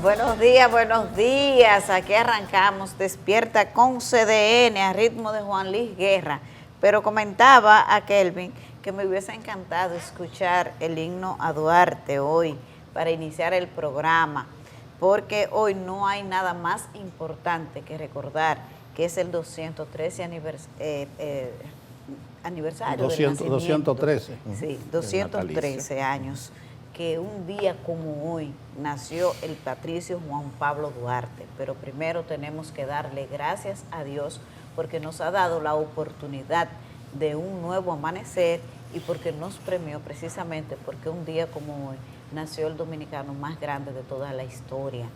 Buenos días. Aquí arrancamos Despierta con CDN a ritmo de Juan Luis Guerra. Pero comentaba a Kelvin que me hubiese encantado escuchar el himno a Duarte hoy para iniciar el programa, porque hoy no hay nada más importante que recordar que es el 213 aniversario del nacimiento. 213. Sí, 213 años. Que un día como hoy nació el patricio Juan Pablo Duarte, pero primero tenemos que darle gracias a Dios porque nos ha dado la oportunidad de un nuevo amanecer y porque nos premió precisamente porque un día como hoy nació el dominicano más grande de toda la historia.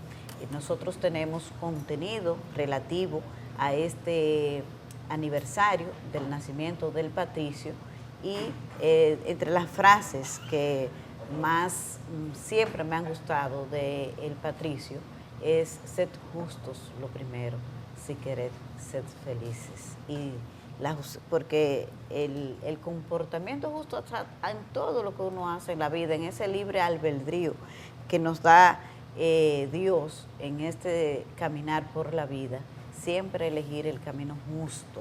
Y nosotros tenemos contenido relativo a este aniversario del nacimiento del patricio y entre las frases que más siempre me han gustado de el patricio es sed justos lo primero, si quered sed felices. Y porque el comportamiento justo está en todo lo que uno hace en la vida, en ese libre albedrío que nos da Dios en este caminar por la vida, siempre elegir el camino justo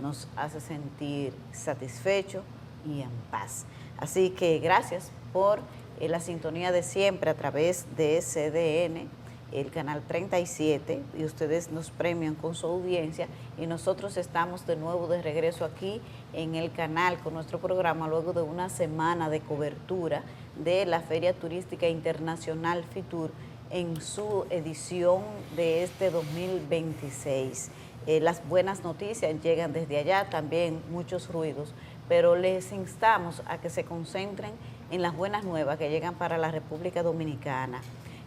nos hace sentir satisfechos y en paz. Así que gracias por la sintonía de siempre a través de CDN, el canal 37, y ustedes nos premian con su audiencia y nosotros estamos de nuevo de regreso aquí en el canal con nuestro programa luego de una semana de cobertura de la Feria Turística Internacional FITUR en su edición de este 2026. Las buenas noticias llegan desde allá, también muchos ruidos, pero les instamos a que se concentren en las buenas nuevas que llegan para la República Dominicana.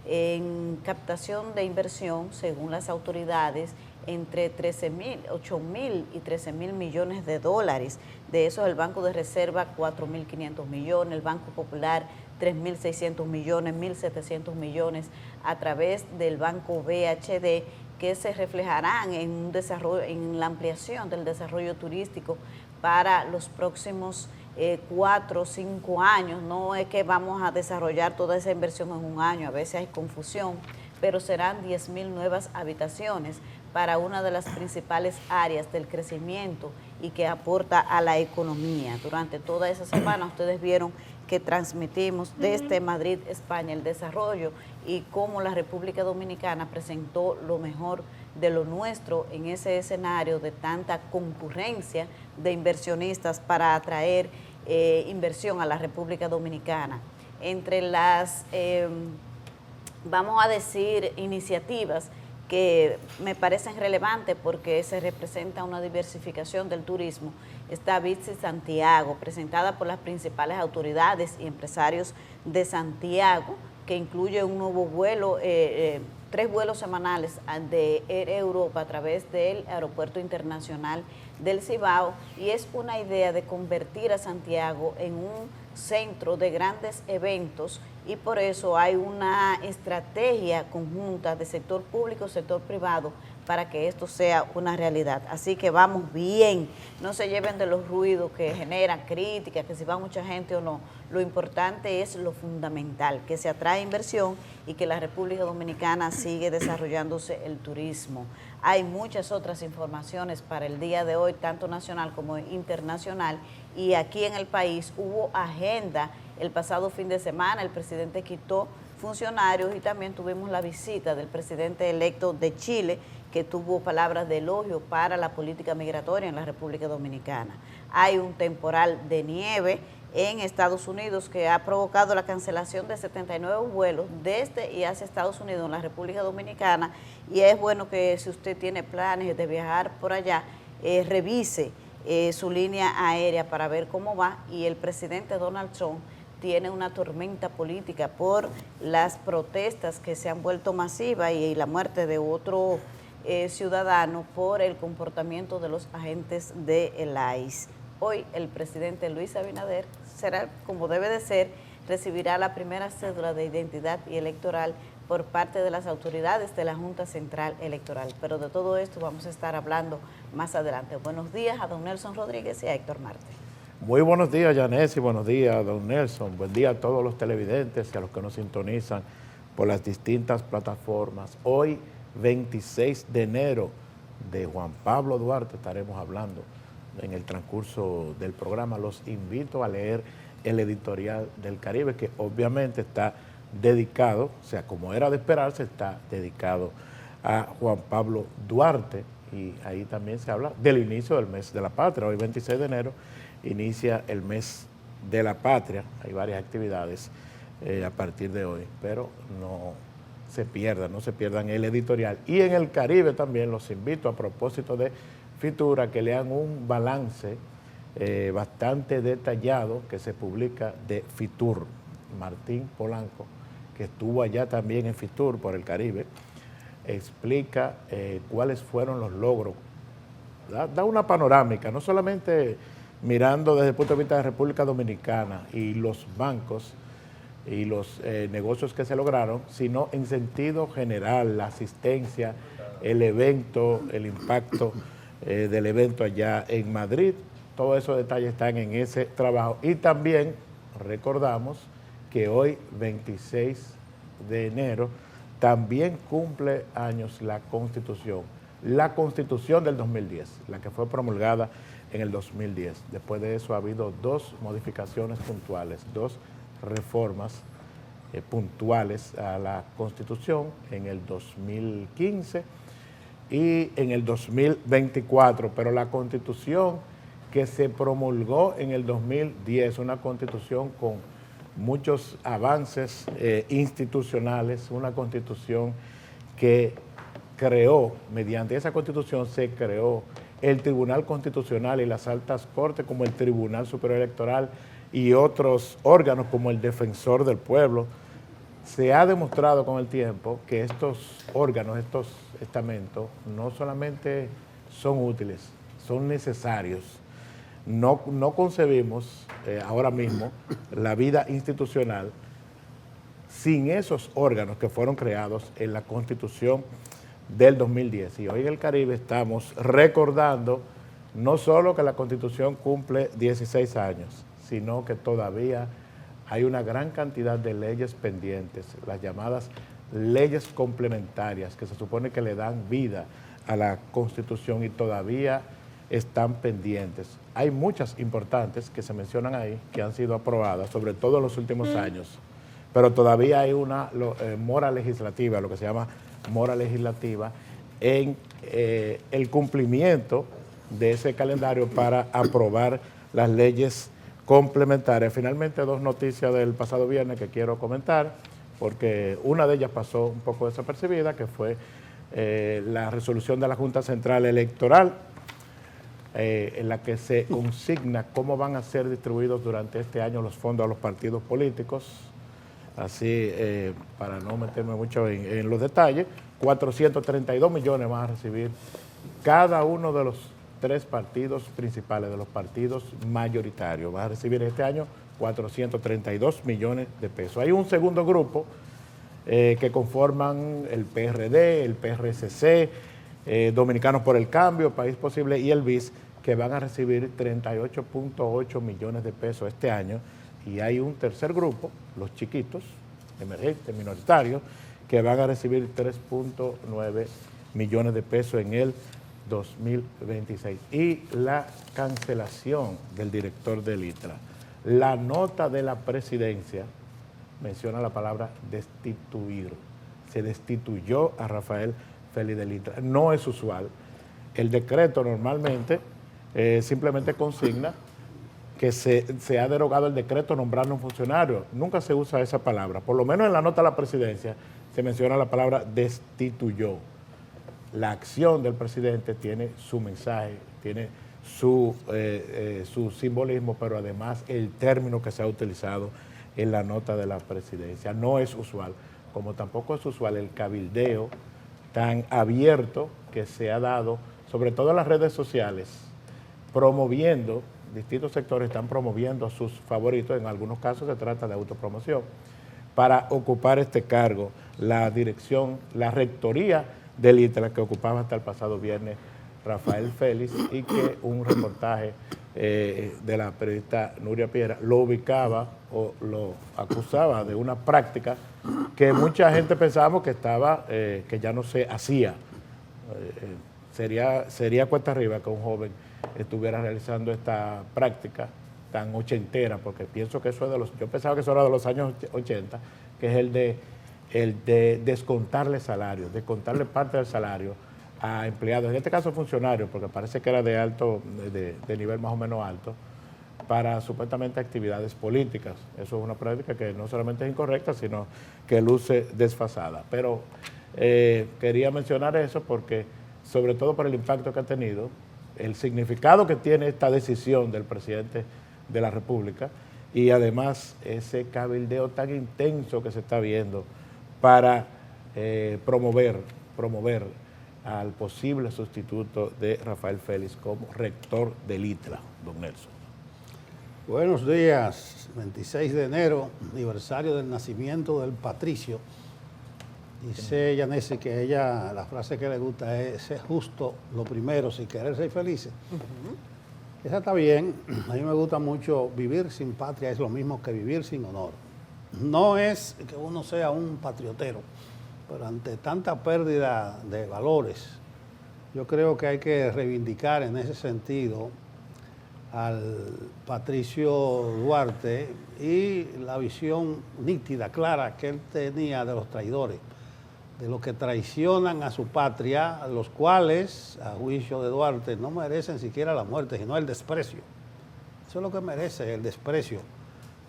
En captación de inversión, según las autoridades, entre 8.000 y 13.000 millones de dólares. De eso el Banco de Reserva 4.500 millones, el Banco Popular 3.600 millones, 1.700 millones a través del Banco BHD, que se reflejarán en un desarrollo, en la ampliación del desarrollo turístico para los próximos 4 o 5 años. No es que vamos a desarrollar toda esa inversión en un año, a veces hay confusión, pero serán 10.000 nuevas habitaciones para una de las principales áreas del crecimiento y que aporta a la economía. Durante toda esa semana ustedes vieron que transmitimos desde Madrid, España, el desarrollo y cómo la República Dominicana presentó lo mejor de lo nuestro en ese escenario de tanta concurrencia de inversionistas para atraer inversión a la República Dominicana. Entre las, vamos a decir, iniciativas que me parecen relevantes porque se representa una diversificación del turismo, está Visit Santiago, presentada por las principales autoridades y empresarios de Santiago, que incluye un nuevo vuelo, 3 vuelos semanales de Air Europa a través del Aeropuerto Internacional del Cibao, y es una idea de convertir a Santiago en un centro de grandes eventos, y por eso hay una estrategia conjunta de sector público, sector privado, para que esto sea una realidad. Así que vamos bien, no se lleven de los ruidos que generan críticas, que si va mucha gente o no. Lo importante es lo fundamental, que se atrae inversión y que la República Dominicana sigue desarrollándose el turismo. Hay muchas otras informaciones para el día de hoy, tanto nacional como internacional, y aquí en el país hubo agenda el pasado fin de semana, el presidente quitó funcionarios y también tuvimos la visita del presidente electo de Chile, que tuvo palabras de elogio para la política migratoria en la República Dominicana. Hay un temporal de nieve en Estados Unidos que ha provocado la cancelación de 79 vuelos desde y hacia Estados Unidos en la República Dominicana, y es bueno que si usted tiene planes de viajar por allá, revise su línea aérea para ver cómo va. Y el presidente Donald Trump tiene una tormenta política por las protestas que se han vuelto masivas y la muerte de otro ciudadano por el comportamiento de los agentes del ICE. Hoy el presidente Luis Abinader será, como debe de ser, recibirá la primera cédula de identidad y electoral por parte de las autoridades de la Junta Central Electoral. Pero de todo esto vamos a estar hablando más adelante. Buenos días a don Nelson Rodríguez y a Héctor Marte. Muy buenos días, Yanesi, buenos días, don Nelson. Buen día a todos los televidentes y a los que nos sintonizan por las distintas plataformas. Hoy, 26 de enero, de Juan Pablo Duarte estaremos hablando en el transcurso del programa. Los invito a leer el editorial del Caribe, que obviamente está dedicado, o sea, como era de esperarse, está dedicado a Juan Pablo Duarte, y ahí también se habla del inicio del mes de la patria. Hoy, 26 de enero, inicia el mes de la patria. Hay varias actividades a partir de hoy, pero no se pierdan el editorial. Y en el Caribe también los invito, a propósito de Fitur, que lean un balance bastante detallado que se publica de Fitur. Martín Polanco, que estuvo allá también en Fitur por el Caribe, explica cuáles fueron los logros. Da una panorámica, no solamente mirando desde el punto de vista de República Dominicana y los bancos y los negocios que se lograron, sino en sentido general, la asistencia, el evento, el impacto del evento allá en Madrid. Todos esos detalles están en ese trabajo. Y también recordamos que hoy, 26 de enero, también cumple años la Constitución del 2010, la que fue promulgada en el 2010. Después de eso ha habido dos modificaciones puntuales, dos reformas puntuales a la Constitución en el 2015 y en el 2024, pero la Constitución que se promulgó en el 2010, una Constitución con muchos avances institucionales, una Constitución que creó, mediante esa Constitución se creó el Tribunal Constitucional y las altas cortes, como el Tribunal Superior Electoral y otros órganos como el Defensor del Pueblo. Se ha demostrado con el tiempo que estos órganos, estos estamentos, no solamente son útiles, son necesarios. No concebimos ahora mismo la vida institucional sin esos órganos que fueron creados en la Constitución del 2010. Y hoy en el Caribe estamos recordando no solo que la Constitución cumple 16 años, sino que todavía hay una gran cantidad de leyes pendientes, las llamadas leyes complementarias, que se supone que le dan vida a la Constitución y todavía están pendientes. Hay muchas importantes que se mencionan ahí, que han sido aprobadas, sobre todo en los últimos años, pero todavía hay una mora legislativa, lo que se llama mora legislativa, en el cumplimiento de ese calendario para aprobar las leyes complementarias. Finalmente, dos noticias del pasado viernes que quiero comentar, porque una de ellas pasó un poco desapercibida, que fue la resolución de la Junta Central Electoral, en la que se consigna cómo van a ser distribuidos durante este año los fondos a los partidos políticos. Así, para no meterme mucho en los detalles, 432 millones van a recibir cada uno de los tres partidos principales, de los partidos mayoritarios. Van a recibir este año 432 millones de pesos. Hay un segundo grupo que conforman el PRD, el PRCC, Dominicanos por el Cambio, País Posible y el BIS, que van a recibir 38.8 millones de pesos este año. Y hay un tercer grupo, los chiquitos, emergentes, minoritarios, que van a recibir 3.9 millones de pesos en el 2026. Y la cancelación del director del ITRA. La nota de la presidencia menciona la palabra destituir. Se destituyó a Rafael Félix del ITRA. No es usual. El decreto normalmente simplemente consigna que se ha derogado el decreto nombrando un funcionario. Nunca se usa esa palabra. Por lo menos en la nota de la presidencia se menciona la palabra destituyó. La acción del presidente tiene su mensaje, tiene su simbolismo, pero además el término que se ha utilizado en la nota de la presidencia. No es usual, como tampoco es usual el cabildeo tan abierto que se ha dado, sobre todo en las redes sociales, promoviendo, distintos sectores están promoviendo a sus favoritos, en algunos casos se trata de autopromoción, para ocupar este cargo, la dirección, la rectoría del ITRA, que ocupaba hasta el pasado viernes Rafael Félix, y que un reportaje de la periodista Nuria Piera lo ubicaba o lo acusaba de una práctica que mucha gente pensábamos que que ya no se hacía. Sería cuesta arriba que un joven estuviera realizando esta práctica tan ochentera, porque pienso que eso es yo pensaba que eso era de los años 80, que es el de descontarle salario, descontarle parte del salario a empleados, en este caso funcionarios, porque parece que era de nivel más o menos alto, para supuestamente actividades políticas. Eso es una práctica que no solamente es incorrecta, sino que luce desfasada. Pero quería mencionar eso porque, sobre todo por el impacto que ha tenido, el significado que tiene esta decisión del presidente de la República, y además ese cabildeo tan intenso que se está viendo para promover al posible sustituto de Rafael Félix como rector del ITLA, don Nelson. Buenos días, 26 de enero, aniversario del nacimiento del patricio. Dice Yanesi que ella, la frase que le gusta es ser justo lo primero, sin querer ser felices. Esa está bien. A mí me gusta mucho. Vivir sin patria es lo mismo que vivir sin honor. No es que uno sea un patriotero, pero ante tanta pérdida de valores, yo creo que hay que reivindicar en ese sentido al Patricio Duarte y la visión nítida, clara que él tenía de los traidores, de los que traicionan a su patria, los cuales, a juicio de Duarte, no merecen siquiera la muerte, sino el desprecio. Eso es lo que merece, el desprecio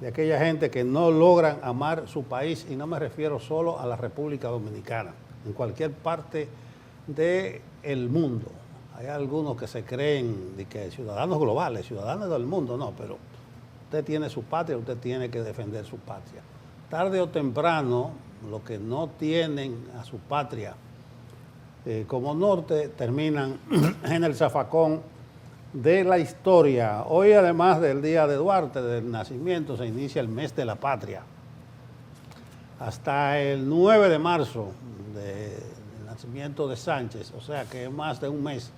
de aquella gente que no logran amar su país, y no me refiero solo a la República Dominicana, en cualquier parte del mundo. Hay algunos que se creen de que ciudadanos globales, ciudadanos del mundo, no, pero usted tiene su patria, usted tiene que defender su patria. Tarde o temprano, los que no tienen a su patria como norte terminan en el zafacón de la historia. Hoy, además del día de Duarte, del nacimiento, se inicia el mes de la patria. Hasta el 9 de marzo del nacimiento de Sánchez, o sea que es más de un mes,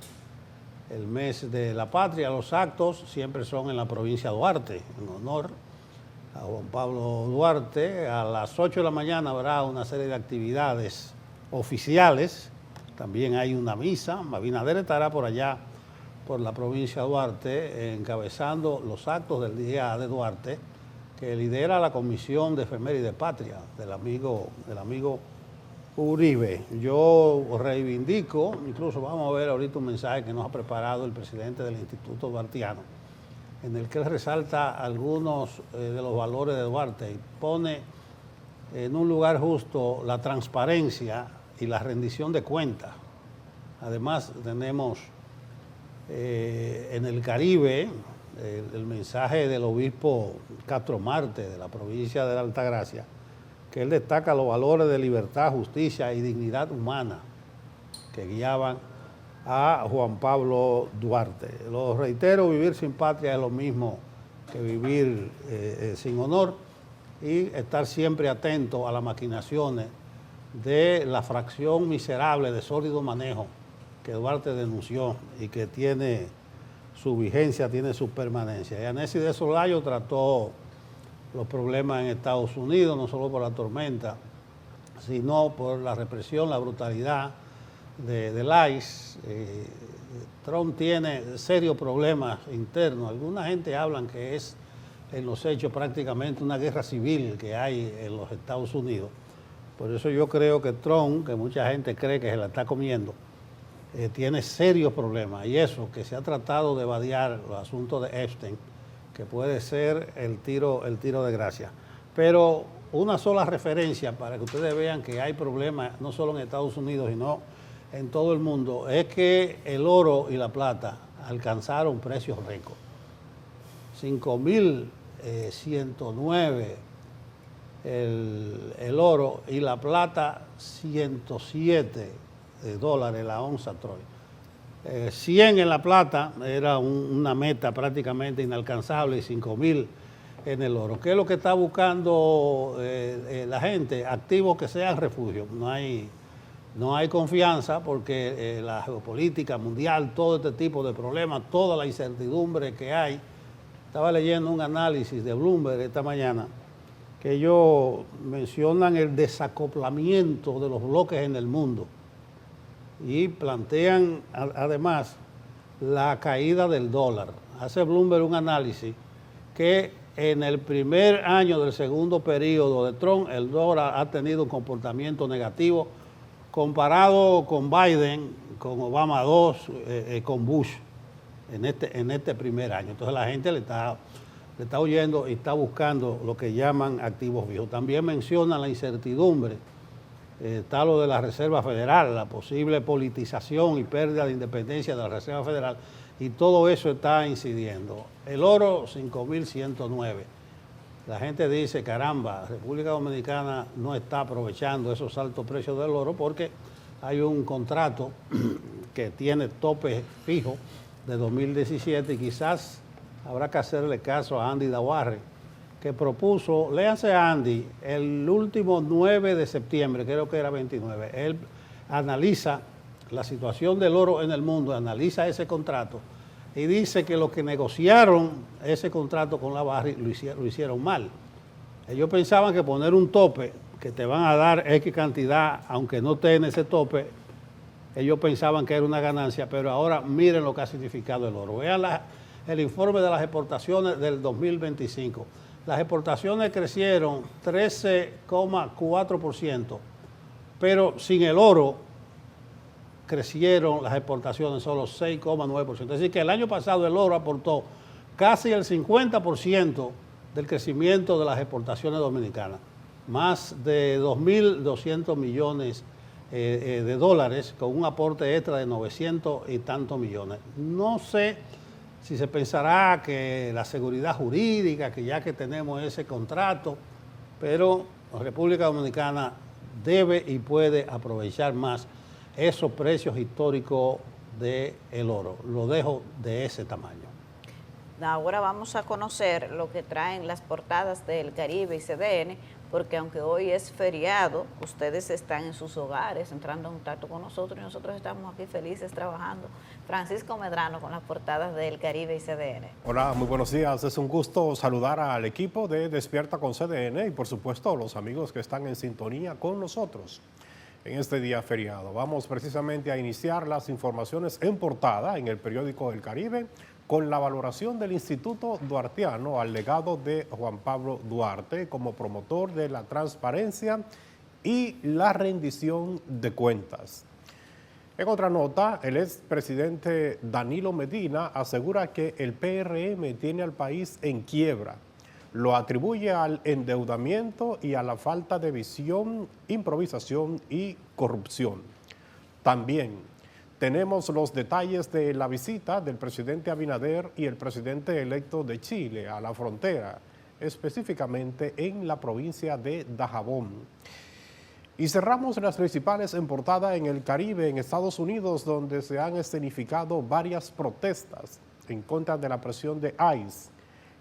el mes de la patria. Los actos siempre son en la provincia de Duarte, en honor a Juan Pablo Duarte. A las 8 de la mañana habrá una serie de actividades oficiales. También hay una misa. Abinader estará por allá, por la provincia de Duarte, encabezando los actos del día de Duarte, que lidera la Comisión de Efemérides Patria del amigo Uribe. Yo reivindico, incluso vamos a ver ahorita un mensaje que nos ha preparado el presidente del Instituto Duartiano, en el que él resalta algunos de los valores de Duarte y pone en un lugar justo la transparencia y la rendición de cuentas. Además tenemos en el Caribe el mensaje del obispo Castro Marte de la provincia de la Altagracia, que él destaca los valores de libertad, justicia y dignidad humana que guiaban a Juan Pablo Duarte. Lo reitero, vivir sin patria es lo mismo que vivir sin honor, y estar siempre atento a las maquinaciones de la fracción miserable de sórdido manejo que Duarte denunció y que tiene su vigencia, tiene su permanencia. Yanesi de Solayo trató los problemas en Estados Unidos, no solo por la tormenta, sino por la represión, la brutalidad del ICE. Trump tiene serios problemas internos. Alguna gente habla que es en los hechos prácticamente una guerra civil que hay en los Estados Unidos. Por eso yo creo que Trump, que mucha gente cree que se la está comiendo, tiene serios problemas. Y eso, que se ha tratado de evadir los asuntos de Epstein, que puede ser el tiro de gracia. Pero una sola referencia para que ustedes vean que hay problemas no solo en Estados Unidos, sino en todo el mundo, es que el oro y la plata alcanzaron precios récord. 5.109 el oro, y la plata 107 dólares la onza Troy. 100 en la plata era una meta prácticamente inalcanzable, y 5.000 en el oro. ¿Qué es lo que está buscando la gente? Activos que sean refugio. No hay No hay confianza porque la geopolítica mundial, todo este tipo de problemas, toda la incertidumbre que hay. Estaba leyendo un análisis de Bloomberg esta mañana que ellos mencionan el desacoplamiento de los bloques en el mundo y plantean además la caída del dólar. Hace Bloomberg un análisis que en el primer año del segundo periodo de Trump el dólar ha tenido un comportamiento negativo comparado con Biden, con Obama II, con Bush en este primer año. Entonces la gente le está huyendo y está buscando lo que llaman activos fijos. También mencionan la incertidumbre. Está lo de la Reserva Federal, la posible politización y pérdida de independencia de la Reserva Federal, y todo eso está incidiendo. El oro, 5.109. La gente dice, caramba, República Dominicana no está aprovechando esos altos precios del oro porque hay un contrato que tiene tope fijo de 2017 y quizás habrá que hacerle caso a Andy Dawarre, que propuso, léanse a Andy, el último 9 de septiembre, creo que era 29, él analiza la situación del oro en el mundo, analiza ese contrato y dice que los que negociaron ese contrato con la Barrick lo hicieron mal. Ellos pensaban que poner un tope, que te van a dar X cantidad, aunque no esté en ese tope, ellos pensaban que era una ganancia, pero ahora miren lo que ha significado el oro. Vean el informe de las exportaciones del 2025. Las exportaciones crecieron 13,4%, pero sin el oro crecieron las exportaciones solo 6,9%. Es decir, que el año pasado el oro aportó casi el 50% del crecimiento de las exportaciones dominicanas. Más de 2.200 millones de dólares, con un aporte extra de 900 y tantos millones. No sé si se pensará que la seguridad jurídica, que ya que tenemos ese contrato, pero la República Dominicana debe y puede aprovechar más esos precios históricos del oro. Lo dejo de ese tamaño. Ahora vamos a conocer lo que traen las portadas del Caribe y CDN, porque aunque hoy es feriado, ustedes están en sus hogares entrando en contacto con nosotros y nosotros estamos aquí felices trabajando. Francisco Medrano con las portadas del Caribe y CDN. Hola, muy buenos días. Es un gusto saludar al equipo de Despierta con CDN y por supuesto a los amigos que están en sintonía con nosotros en este día feriado. Vamos precisamente a iniciar las informaciones en portada en el periódico El Caribe con la valoración del Instituto Duartiano al legado de Juan Pablo Duarte como promotor de la transparencia y la rendición de cuentas. En otra nota, el expresidente Danilo Medina asegura que el PRM tiene al país en quiebra. Lo atribuye al endeudamiento y a la falta de visión, improvisación y corrupción. También tenemos los detalles de la visita del presidente Abinader y el presidente electo de Chile a la frontera, específicamente en la provincia de Dajabón. Y cerramos las principales en portada en el Caribe, en Estados Unidos, donde se han escenificado varias protestas en contra de la presión de ICE,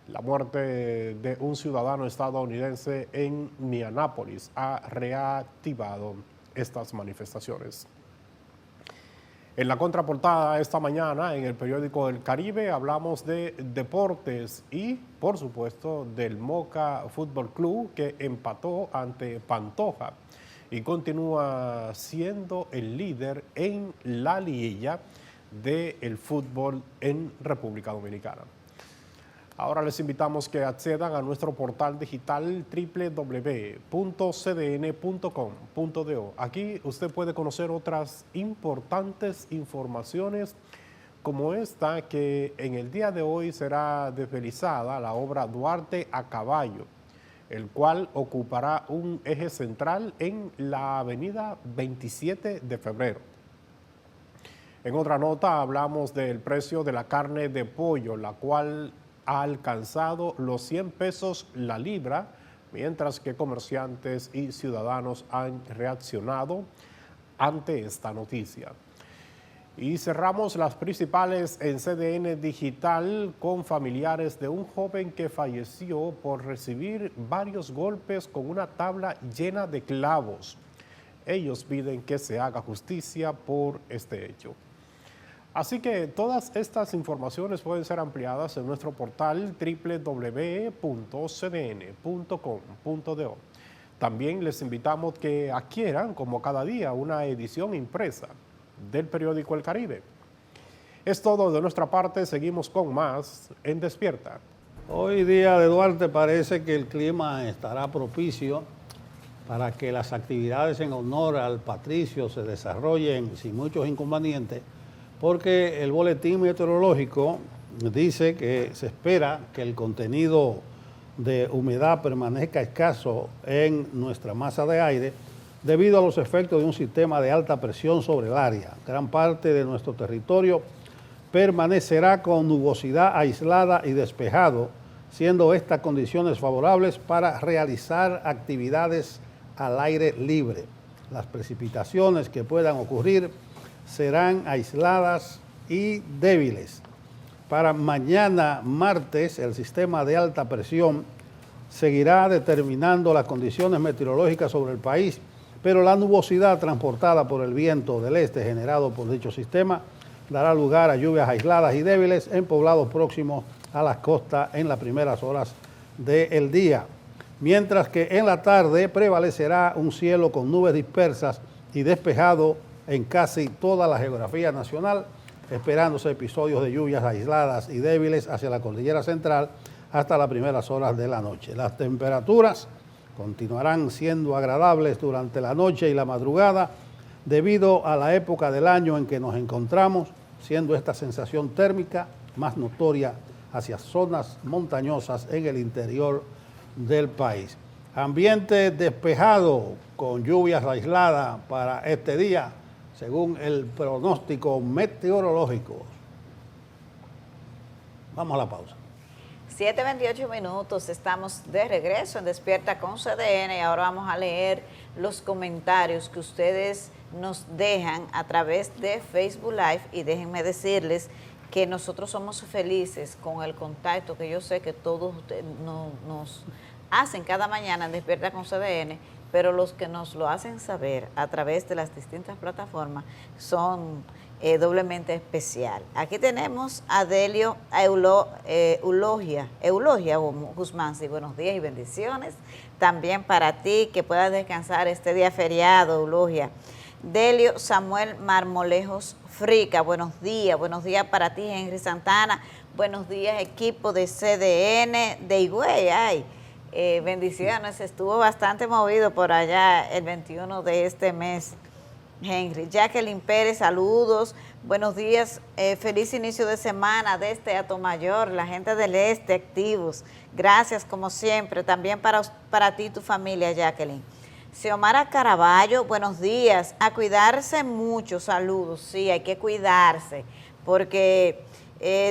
la muerte de un ciudadano estadounidense en Minneapolis ha reactivado estas manifestaciones. En la contraportada esta mañana, en el periódico El Caribe, hablamos de deportes y, por supuesto, del Moca Fútbol Club, que empató ante Pantoja y continúa siendo el líder en la liguilla del fútbol en República Dominicana. Ahora les invitamos que accedan a nuestro portal digital www.cdn.com.do. Aquí usted puede conocer otras importantes informaciones como esta, que en el día de hoy será desvelizada la obra Duarte a Caballo, el cual ocupará un eje central en la avenida 27 de febrero. En otra nota hablamos del precio de la carne de pollo, la cual ha alcanzado los 100 pesos la libra, mientras que comerciantes y ciudadanos han reaccionado ante esta noticia. Y cerramos las principales en CDN Digital con familiares de un joven que falleció por recibir varios golpes con una tabla llena de clavos. Ellos piden que se haga justicia por este hecho. Así que todas estas informaciones pueden ser ampliadas en nuestro portal www.cdn.com.do. También les invitamos que adquieran, como cada día, una edición impresa del periódico El Caribe. Es todo de nuestra parte, seguimos con más en Despierta. Hoy día de Duarte parece que el clima estará propicio para que las actividades en honor al patricio se desarrollen sin muchos inconvenientes, porque el boletín meteorológico dice que se espera que el contenido de humedad permanezca escaso en nuestra masa de aire debido a los efectos de un sistema de alta presión sobre el área. Gran parte de nuestro territorio permanecerá con nubosidad aislada y despejado, siendo estas condiciones favorables para realizar actividades al aire libre. Las precipitaciones que puedan ocurrir serán aisladas y débiles. Para mañana martes, el sistema de alta presión seguirá determinando las condiciones meteorológicas sobre el país, pero la nubosidad transportada por el viento del este generado por dicho sistema dará lugar a lluvias aisladas y débiles en poblados próximos a las costas en las primeras horas del día, mientras que en la tarde prevalecerá un cielo con nubes dispersas y despejado en casi toda la geografía nacional, esperándose episodios de lluvias aisladas y débiles hacia la cordillera central hasta las primeras horas de la noche. Las temperaturas continuarán siendo agradables durante la noche y la madrugada debido a la época del año en que nos encontramos, siendo esta sensación térmica más notoria hacia zonas montañosas en el interior del país. Ambiente despejado con lluvias aisladas para este día, según el pronóstico meteorológico. Vamos a la pausa. 7:28 minutos, estamos de regreso en Despierta con CDN y ahora vamos a leer los comentarios que ustedes nos dejan a través de Facebook Live y déjenme decirles que nosotros somos felices con el contacto que yo sé que todos ustedes nos hacen cada mañana en Despierta con CDN, pero los que nos lo hacen saber a través de las distintas plataformas son doblemente especial. Aquí tenemos a Delio Eulogia Guzmán, sí, buenos días y bendiciones. También para ti, que puedas descansar este día feriado, Eulogia. Delio Samuel Marmolejos Frica, buenos días para ti, Henry Santana. Buenos días, equipo de CDN de Higüey. Ay, bendiciones, estuvo bastante movido por allá el 21 de este mes, Henry. Jacqueline Pérez, saludos, buenos días, feliz inicio de semana desde Atomayor, la gente del este, activos. Gracias como siempre, también para ti y tu familia, Jacqueline. Xiomara Caraballo, buenos días, a cuidarse mucho, saludos, sí, hay que cuidarse, porque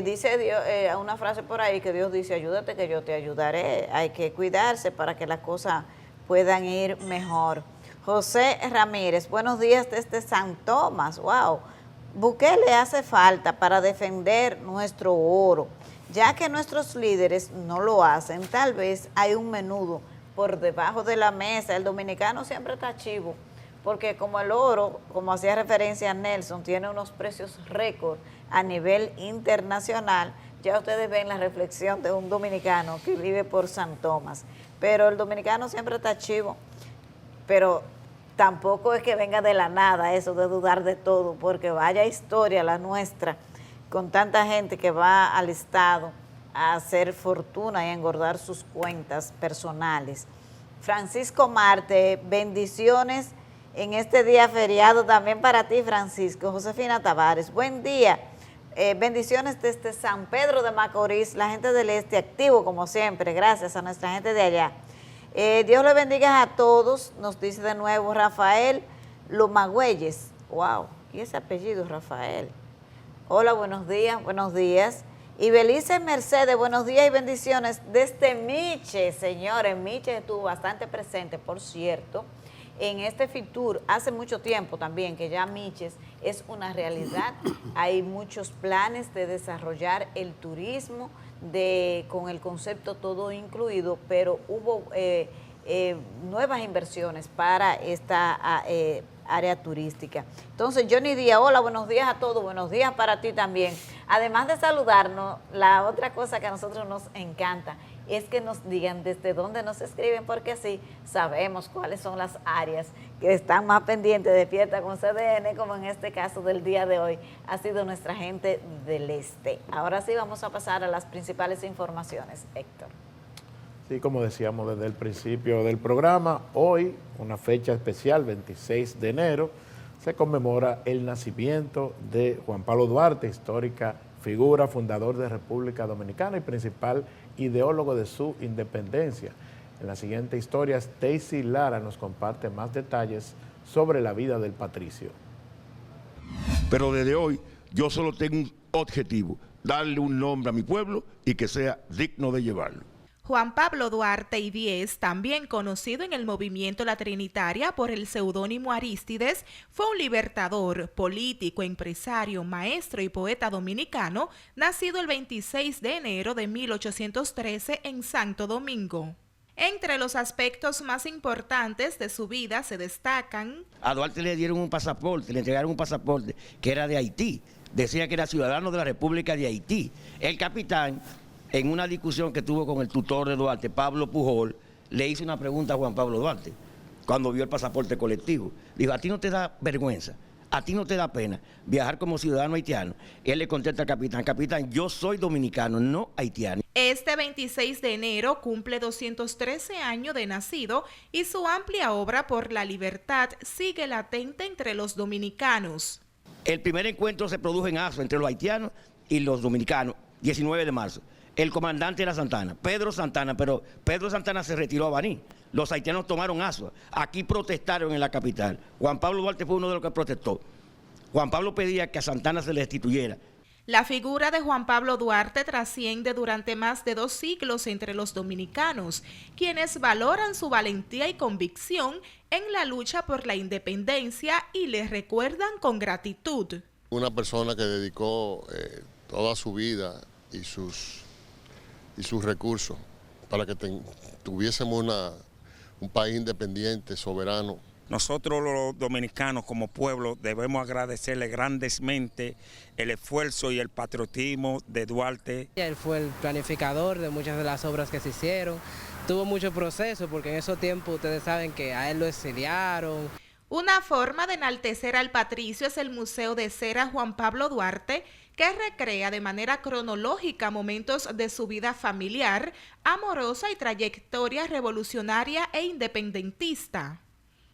dice Dios, una frase por ahí que Dios dice, ayúdate que yo te ayudaré, hay que cuidarse para que las cosas puedan ir mejor. José Ramírez, buenos días desde San Tomás, wow, Bukele hace falta para defender nuestro oro, ya que nuestros líderes no lo hacen, tal vez hay un menudo por debajo de la mesa. El dominicano siempre está chivo, porque como el oro, como hacía referencia a Nelson, tiene unos precios récord a nivel internacional, ya ustedes ven la reflexión de un dominicano que vive por San Tomás, pero el dominicano siempre está chivo, pero tampoco es que venga de la nada eso de dudar de todo, porque vaya historia la nuestra, con tanta gente que va al Estado a hacer fortuna y a engordar sus cuentas personales. Francisco Marte, bendiciones en este día feriado también para ti, Francisco. Josefina Tavares, buen día, bendiciones desde San Pedro de Macorís, la gente del este activo como siempre, gracias a nuestra gente de allá. Dios le bendiga a todos, nos dice de nuevo Rafael Lomagüeyes, wow, y ese apellido Rafael. Hola, buenos días, buenos días. Y Belice Mercedes, buenos días y bendiciones desde Miche, señores. Miche estuvo bastante presente, por cierto, en este FITUR hace mucho tiempo también, que ya Miches es una realidad. Hay muchos planes de desarrollar el turismo con el concepto todo incluido, pero hubo nuevas inversiones para esta área turística. Entonces, Johnny Díaz, hola, buenos días a todos, buenos días para ti también. Además de saludarnos, la otra cosa que a nosotros nos encanta es que nos digan desde dónde nos escriben, porque así sabemos cuáles son las áreas que están más pendientes de Despierta con CDN, como en este caso del día de hoy ha sido nuestra gente del este. Ahora sí vamos a pasar a las principales informaciones, Héctor. Sí, como decíamos desde el principio del programa, hoy, una fecha especial, 26 de enero, se conmemora el nacimiento de Juan Pablo Duarte, histórica figura, fundador de República Dominicana y principal ideólogo de su independencia. En la siguiente historia, Stacy Lara nos comparte más detalles sobre la vida del patricio. Pero desde hoy yo solo tengo un objetivo, darle un nombre a mi pueblo y que sea digno de llevarlo. Juan Pablo Duarte y Díez, también conocido en el movimiento La Trinitaria por el seudónimo Arístides, fue un libertador, político, empresario, maestro y poeta dominicano, nacido el 26 de enero de 1813 en Santo Domingo. Entre los aspectos más importantes de su vida se destacan: a Duarte le dieron un pasaporte, le entregaron un pasaporte que era de Haití, decía que era ciudadano de la República de Haití. El capitán, en una discusión que tuvo con el tutor de Duarte, Pablo Pujol, le hizo una pregunta a Juan Pablo Duarte cuando vio el pasaporte colectivo. Dijo, ¿a ti no te da vergüenza? ¿A ti no te da pena viajar como ciudadano haitiano? Él le contesta al capitán, capitán, yo soy dominicano, no haitiano. Este 26 de enero cumple 213 años de nacido y su amplia obra por la libertad sigue latente entre los dominicanos. El primer encuentro se produjo en Azua entre los haitianos y los dominicanos, 19 de marzo. El comandante era Santana, Pedro Santana, pero Pedro Santana se retiró a Baní. Los haitianos tomaron Azua. Aquí protestaron en la capital. Juan Pablo Duarte fue uno de los que protestó. Juan Pablo pedía que a Santana se le destituyera. La figura de Juan Pablo Duarte trasciende durante más de 2 siglos entre los dominicanos, quienes valoran su valentía y convicción en la lucha por la independencia y le recuerdan con gratitud. Una persona que dedicó toda su vida y sus recursos para que tuviésemos un país independiente, soberano. Nosotros los dominicanos como pueblo debemos agradecerle grandemente el esfuerzo y el patriotismo de Duarte. Él fue el planificador de muchas de las obras que se hicieron. Tuvo mucho proceso porque en esos tiempos ustedes saben que a él lo exiliaron. Una forma de enaltecer al patricio es el Museo de Cera Juan Pablo Duarte, que recrea de manera cronológica momentos de su vida familiar, amorosa y trayectoria revolucionaria e independentista.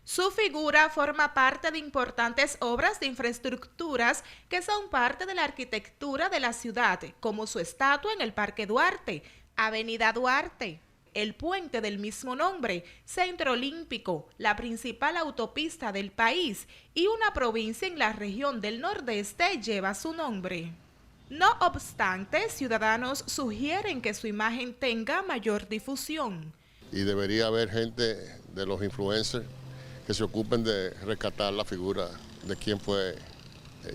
Su figura forma parte de importantes obras de infraestructuras que son parte de la arquitectura de la ciudad, como su estatua en el Parque Duarte, Avenida Duarte, el puente del mismo nombre, Centro Olímpico, la principal autopista del país y una provincia en la región del Nordeste lleva su nombre. No obstante, ciudadanos sugieren que su imagen tenga mayor difusión. Y debería haber gente de los influencers que se ocupen de rescatar la figura de quién fue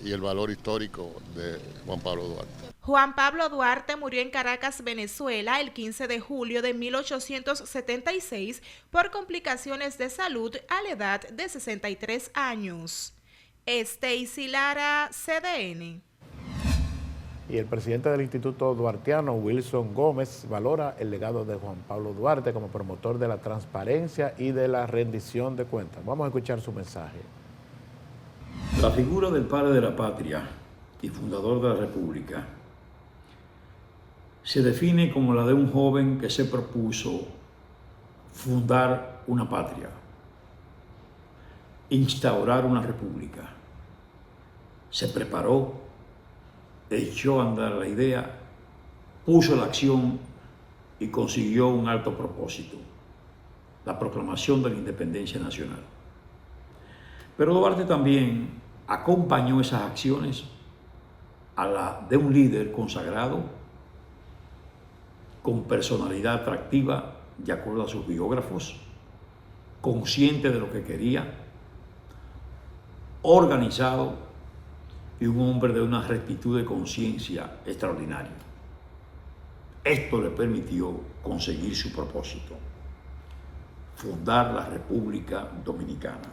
y el valor histórico de Juan Pablo Duarte. Juan Pablo Duarte murió en Caracas, Venezuela, el 15 de julio de 1876 por complicaciones de salud a la edad de 63 años. Stacy Lara, CDN. Y el presidente del Instituto Duartiano, Wilson Gómez, valora el legado de Juan Pablo Duarte como promotor de la transparencia y de la rendición de cuentas. Vamos a escuchar su mensaje. La figura del padre de la patria y fundador de la República se define como la de un joven que se propuso fundar una patria, instaurar una república. Se preparó, echó a andar la idea, puso la acción y consiguió un alto propósito, la proclamación de la independencia nacional. Pero Duarte también acompañó esas acciones a la de un líder consagrado, con personalidad atractiva, de acuerdo a sus biógrafos, consciente de lo que quería, organizado y un hombre de una rectitud de conciencia extraordinaria. Esto le permitió conseguir su propósito. fundar la República Dominicana.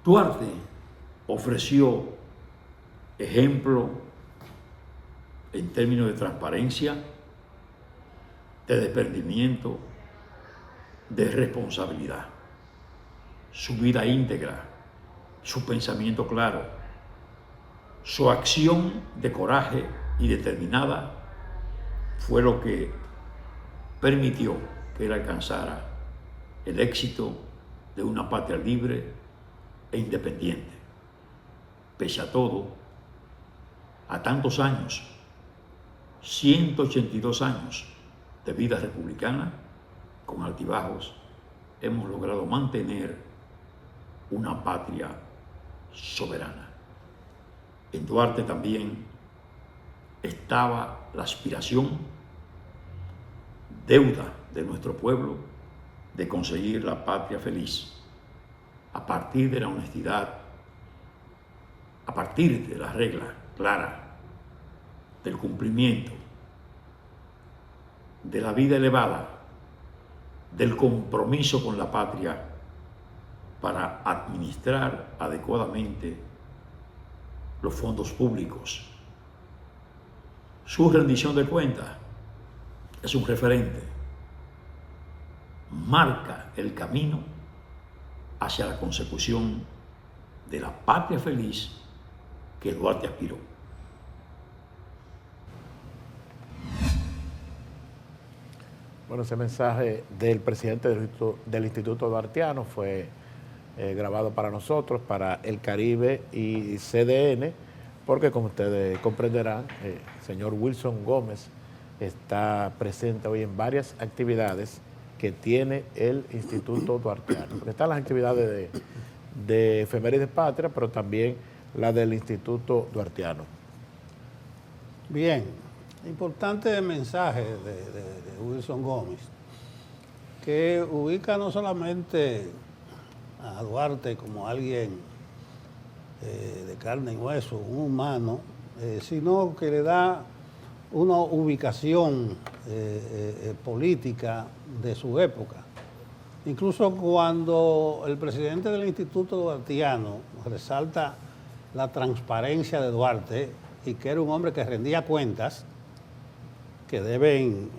Duarte ofreció ejemplo en términos de transparencia, de desprendimiento, de responsabilidad. Su vida íntegra, su pensamiento claro, su acción de coraje y determinada fue lo que permitió que él alcanzara el éxito de una patria libre e independiente. Pese a todo, a tantos años, 182 años de vida republicana, con altibajos, hemos logrado mantener una patria soberana. En Duarte también estaba la aspiración, deuda de nuestro pueblo, de conseguir la patria feliz a partir de la honestidad, a partir de la regla clara, del cumplimiento, de la vida elevada, del compromiso con la patria para administrar adecuadamente los fondos públicos. Su rendición de cuentas es un referente, marca el camino hacia la consecución de la patria feliz que Duarte aspiró. Bueno, ese mensaje del presidente del Instituto Duartiano fue grabado para nosotros, para El Caribe y CDN, porque como ustedes comprenderán, el señor Wilson Gómez está presente hoy en varias actividades que tiene el Instituto Duartiano. Porque están las actividades de Efemérides Patria, pero también la del Instituto Duartiano. Bien, importante mensaje de Wilson Gómez, que ubica no solamente a Duarte como alguien de carne y hueso, un humano, sino que le da una ubicación política de su época. Incluso cuando el presidente del Instituto Duartiano resalta la transparencia de Duarte y que era un hombre que rendía cuentas, que deben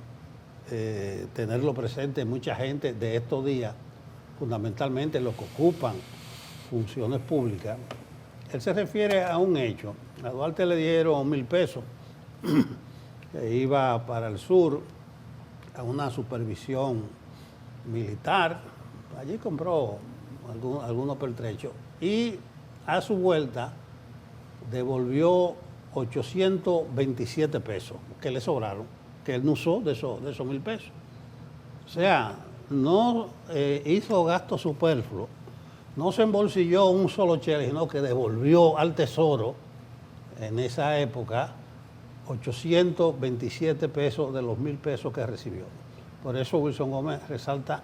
tenerlo presente mucha gente de estos días, fundamentalmente los que ocupan funciones públicas. Él se refiere a un hecho. A Duarte le dieron 1,000 pesos, que iba para el sur a una supervisión militar. Allí compró algunos pertrechos y a su vuelta devolvió 827 pesos que le sobraron, que él no usó de esos 1,000 pesos. O sea, no hizo gasto superfluo, no se embolsilló un solo chele, sino que devolvió al tesoro en esa época 827 pesos de los 1,000 pesos que recibió. Por eso Wilson Gómez resalta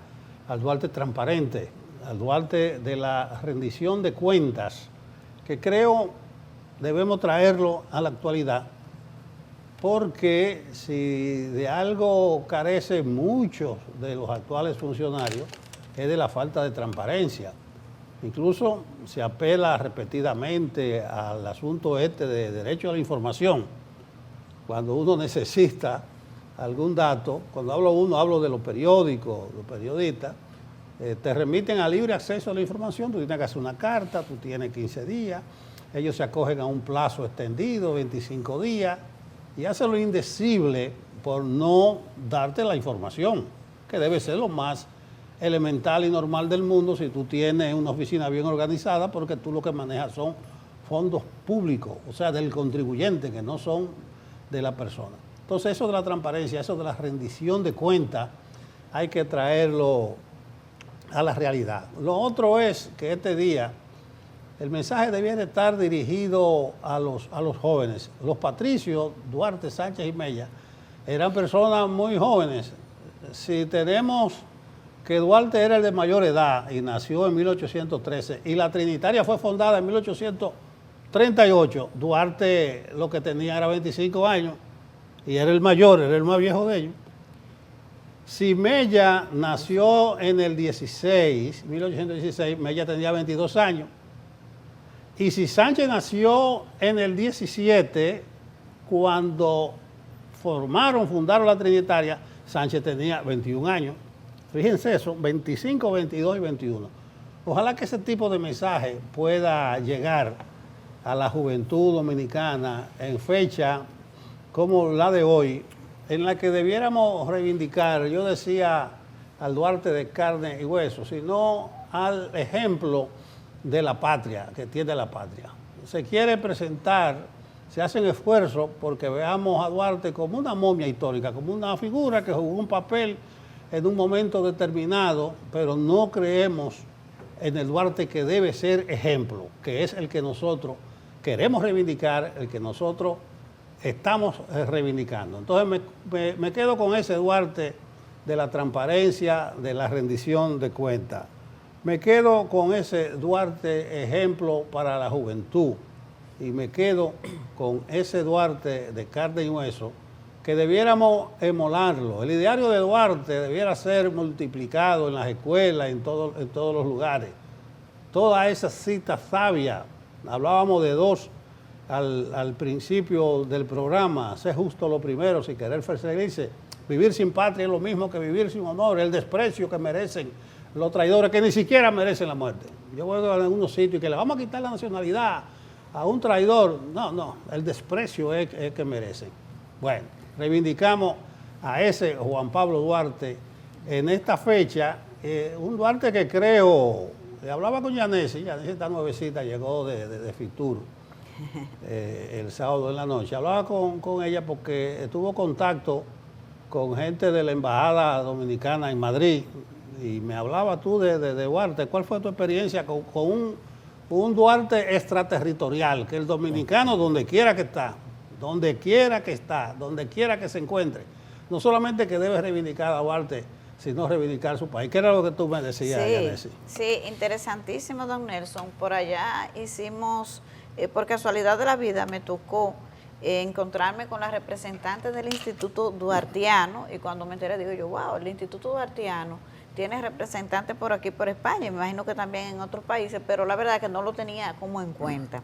al Duarte transparente, al Duarte de la rendición de cuentas, que creo debemos traerlo a la actualidad, porque si de algo carecen muchos de los actuales funcionarios es de la falta de transparencia. Incluso se apela repetidamente al asunto de derecho a la información. Cuando uno necesita algún dato, cuando hablo de los periódicos, los periodistas, te remiten a libre acceso a la información, tú tienes que hacer una carta, tú tienes 15 días, ellos se acogen a un plazo extendido, 25 días, y hacen lo indecible por no darte la información, que debe ser lo más elemental y normal del mundo si tú tienes una oficina bien organizada, porque tú lo que manejas son fondos públicos, o sea, del contribuyente, que no son de la persona. Entonces, eso de la transparencia, eso de la rendición de cuentas, hay que traerlo a la realidad. Lo otro es que este día el mensaje debía de estar dirigido a los jóvenes. Los patricios, Duarte, Sánchez y Mella, eran personas muy jóvenes. Si tenemos que Duarte era el de mayor edad y nació en 1813 y la Trinitaria fue fundada en 1838, Duarte lo que tenía era 25 años y era el mayor, era el más viejo de ellos. Si Mella nació en el 1816, Mella tenía 22 años. Y si Sánchez nació en el 17, cuando fundaron la Trinitaria, Sánchez tenía 21 años. Fíjense eso, 25, 22 y 21. Ojalá que ese tipo de mensaje pueda llegar a la juventud dominicana en fecha como la de hoy, en la que debiéramos reivindicar, yo decía, al Duarte de carne y hueso, sino al ejemplo de la patria, que tiene la patria. Se quiere presentar, se hacen esfuerzos porque veamos a Duarte como una momia histórica, como una figura que jugó un papel en un momento determinado, pero no creemos en el Duarte que debe ser ejemplo, que es el que nosotros queremos reivindicar, el que nosotros estamos reivindicando. Entonces me quedo con ese Duarte de la transparencia, de la rendición de cuentas. Me quedo con ese Duarte ejemplo para la juventud y me quedo con ese Duarte de carne y hueso que debiéramos emularlo. El ideario de Duarte debiera ser multiplicado en las escuelas, en todos los lugares. Todas esas citas sabias, hablábamos de dos al principio del programa, ser justo lo primero, sin querer perseguirse, vivir sin patria es lo mismo que vivir sin honor, el desprecio que merecen los traidores que ni siquiera merecen la muerte. Yo voy a algunos sitios que le vamos a quitar la nacionalidad a un traidor. No, el desprecio es que merecen. Bueno, reivindicamos a ese Juan Pablo Duarte en esta fecha, un Duarte que creo, hablaba con Yanesi está nuevecita, llegó de Fitur el sábado en la noche, hablaba con ella porque tuvo contacto con gente de la Embajada Dominicana en Madrid y me hablaba tú de Duarte. ¿Cuál fue tu experiencia con un Duarte extraterritorial? Que el dominicano, donde quiera que está, donde quiera que se encuentre, no solamente que debe reivindicar a Duarte, sino reivindicar su país. ¿Qué era lo que tú me decías, Yanesi? Sí, interesantísimo, don Nelson. Por allá hicimos, por casualidad de la vida, me tocó encontrarme con la representante del Instituto Duartiano y cuando me enteré digo yo, wow, el Instituto Duartiano tiene representantes por aquí, por España, me imagino que también en otros países, pero la verdad que no lo tenía como en cuenta.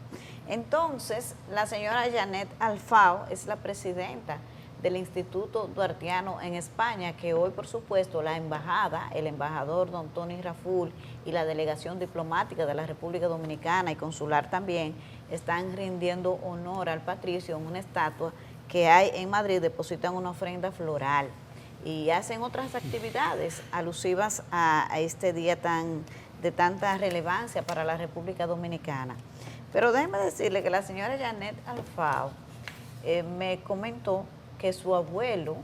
Entonces, la señora Janet Alfao es la presidenta del Instituto Duartiano en España, que hoy, por supuesto, la embajada, el embajador don Tony Raful y la delegación diplomática de la República Dominicana y consular también, están rindiendo honor al patricio en una estatua que hay en Madrid, depositan una ofrenda floral y hacen otras actividades alusivas a este día de tanta relevancia para la República Dominicana. Pero déjeme decirle que la señora Janet Alfao me comentó que su abuelo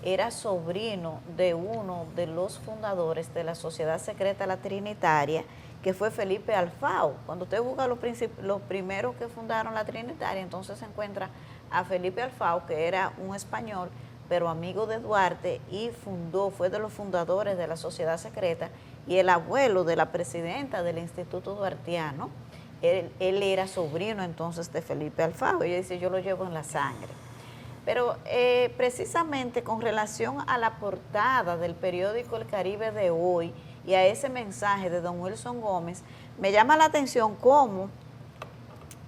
era sobrino de uno de los fundadores de la Sociedad Secreta La Trinitaria, que fue Felipe Alfao. Cuando usted busca los primeros que fundaron la Trinitaria, entonces se encuentra a Felipe Alfao, que era un español, pero amigo de Duarte, y fue de los fundadores de la Sociedad Secreta, y el abuelo de la presidenta del Instituto Duartiano, él era sobrino entonces de Felipe Alfao. Ella dice, yo lo llevo en la sangre. Pero precisamente con relación a la portada del periódico El Caribe de hoy y a ese mensaje de don Wilson Gómez, me llama la atención cómo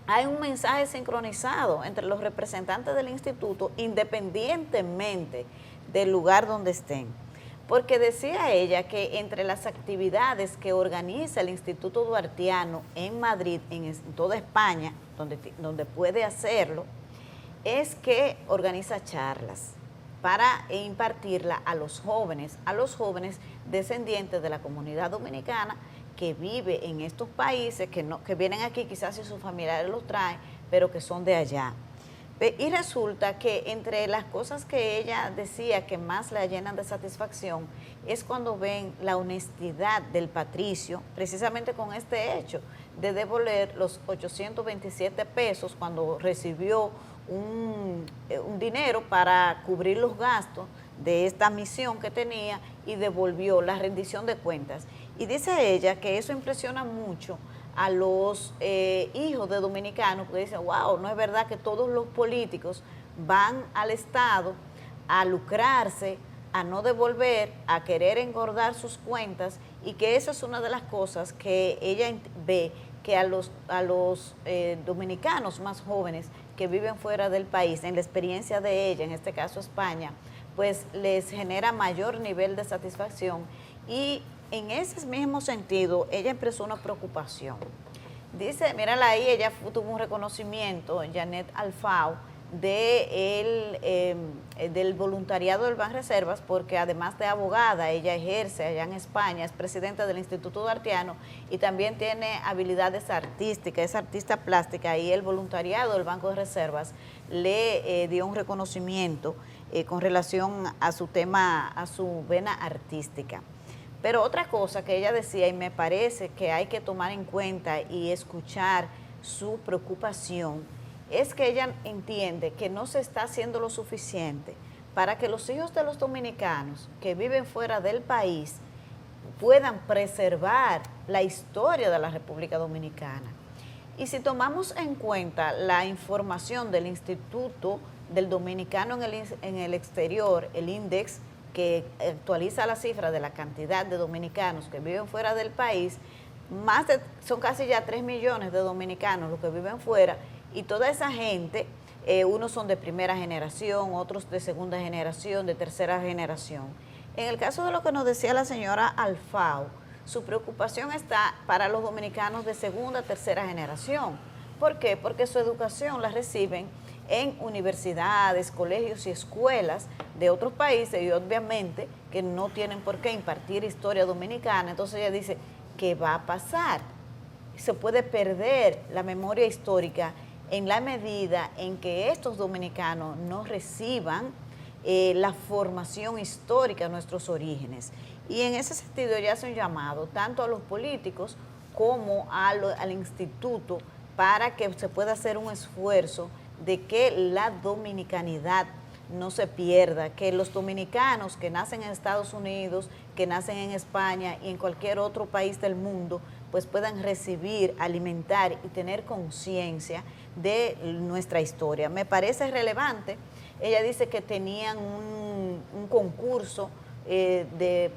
hay un mensaje sincronizado entre los representantes del instituto independientemente del lugar donde estén. Porque decía ella que entre las actividades que organiza el Instituto Duartiano en Madrid, en toda España, donde puede hacerlo, es que organiza charlas para impartirla a los jóvenes descendientes de la comunidad dominicana que vive en estos países, que vienen aquí quizás si sus familiares los traen, pero que son de allá. Y resulta que entre las cosas que ella decía que más la llenan de satisfacción es cuando ven la honestidad del patricio, precisamente con este hecho de devolver los 827 pesos cuando recibió un dinero para cubrir los gastos de esta misión que tenía y devolvió la rendición de cuentas. Y dice ella que eso impresiona mucho a los hijos de dominicanos, porque dicen, wow, no es verdad que todos los políticos van al Estado a lucrarse, a no devolver, a querer engordar sus cuentas, y que esa es una de las cosas que ella ve que a los dominicanos más jóvenes que viven fuera del país, en la experiencia de ella, en este caso España, pues les genera mayor nivel de satisfacción. Y en ese mismo sentido, ella expresó una preocupación. Dice, mírala ahí, ella tuvo un reconocimiento, Janet Alfao, del voluntariado del Banreservas, porque además de abogada, ella ejerce allá en España, es presidenta del Instituto Duartiano y también tiene habilidades artísticas, es artista plástica, y el voluntariado del Banco de Reservas le dio un reconocimiento con relación a su tema, a su vena artística. Pero otra cosa que ella decía, y me parece que hay que tomar en cuenta y escuchar su preocupación, es que ella entiende que no se está haciendo lo suficiente para que los hijos de los dominicanos que viven fuera del país puedan preservar la historia de la República Dominicana. Y si tomamos en cuenta la información del Instituto del Dominicano en el exterior, el INDEX, que actualiza la cifra de la cantidad de dominicanos que viven fuera del país, son casi ya 3 millones de dominicanos los que viven fuera, y toda esa gente, unos son de primera generación, otros de segunda generación, de tercera generación. En el caso de lo que nos decía la señora Alfao, su preocupación está para los dominicanos de segunda, tercera generación. ¿Por qué? Porque su educación la reciben en universidades, colegios y escuelas de otros países, y obviamente que no tienen por qué impartir historia dominicana. Entonces ella dice, ¿qué va a pasar? Se puede perder la memoria histórica en la medida en que estos dominicanos no reciban la formación histórica de nuestros orígenes. Y en ese sentido ella hace un llamado tanto a los políticos como al instituto para que se pueda hacer un esfuerzo de que la dominicanidad no se pierda, que los dominicanos que nacen en Estados Unidos, que nacen en España y en cualquier otro país del mundo, pues puedan recibir, alimentar y tener conciencia de nuestra historia. Me parece relevante. Ella dice que tenían un concurso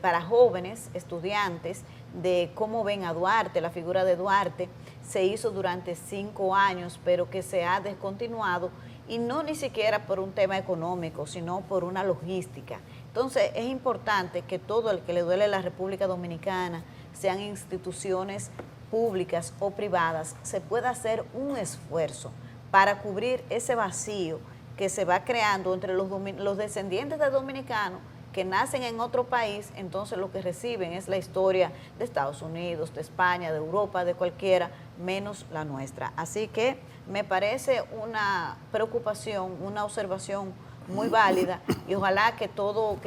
para jóvenes estudiantes de cómo ven a Duarte, la figura de Duarte. Se hizo durante 5 años, pero que se ha descontinuado, y no ni siquiera por un tema económico, sino por una logística. Entonces es importante que todo el que le duele a la República Dominicana, sean instituciones públicas o privadas, se pueda hacer un esfuerzo para cubrir ese vacío que se va creando entre los descendientes de dominicanos que nacen en otro país. Entonces lo que reciben es la historia de Estados Unidos, de España, de Europa, de cualquiera, menos la nuestra. Así que me parece una preocupación, una observación muy válida, y ojalá que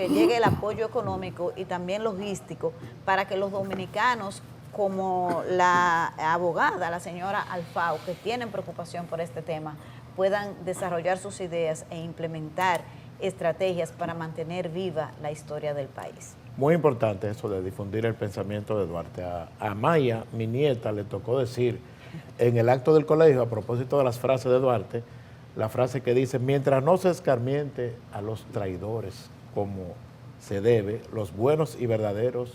llegue el apoyo económico y también logístico para que los dominicanos, como la abogada, la señora Alfao, que tienen preocupación por este tema, puedan desarrollar sus ideas e implementar estrategias para mantener viva la historia del país. Muy importante eso de difundir el pensamiento de Duarte. A Maya, mi nieta, le tocó decir en el acto del colegio, a propósito de las frases de Duarte, la frase que dice: mientras no se escarmiente a los traidores como se debe, los buenos y verdaderos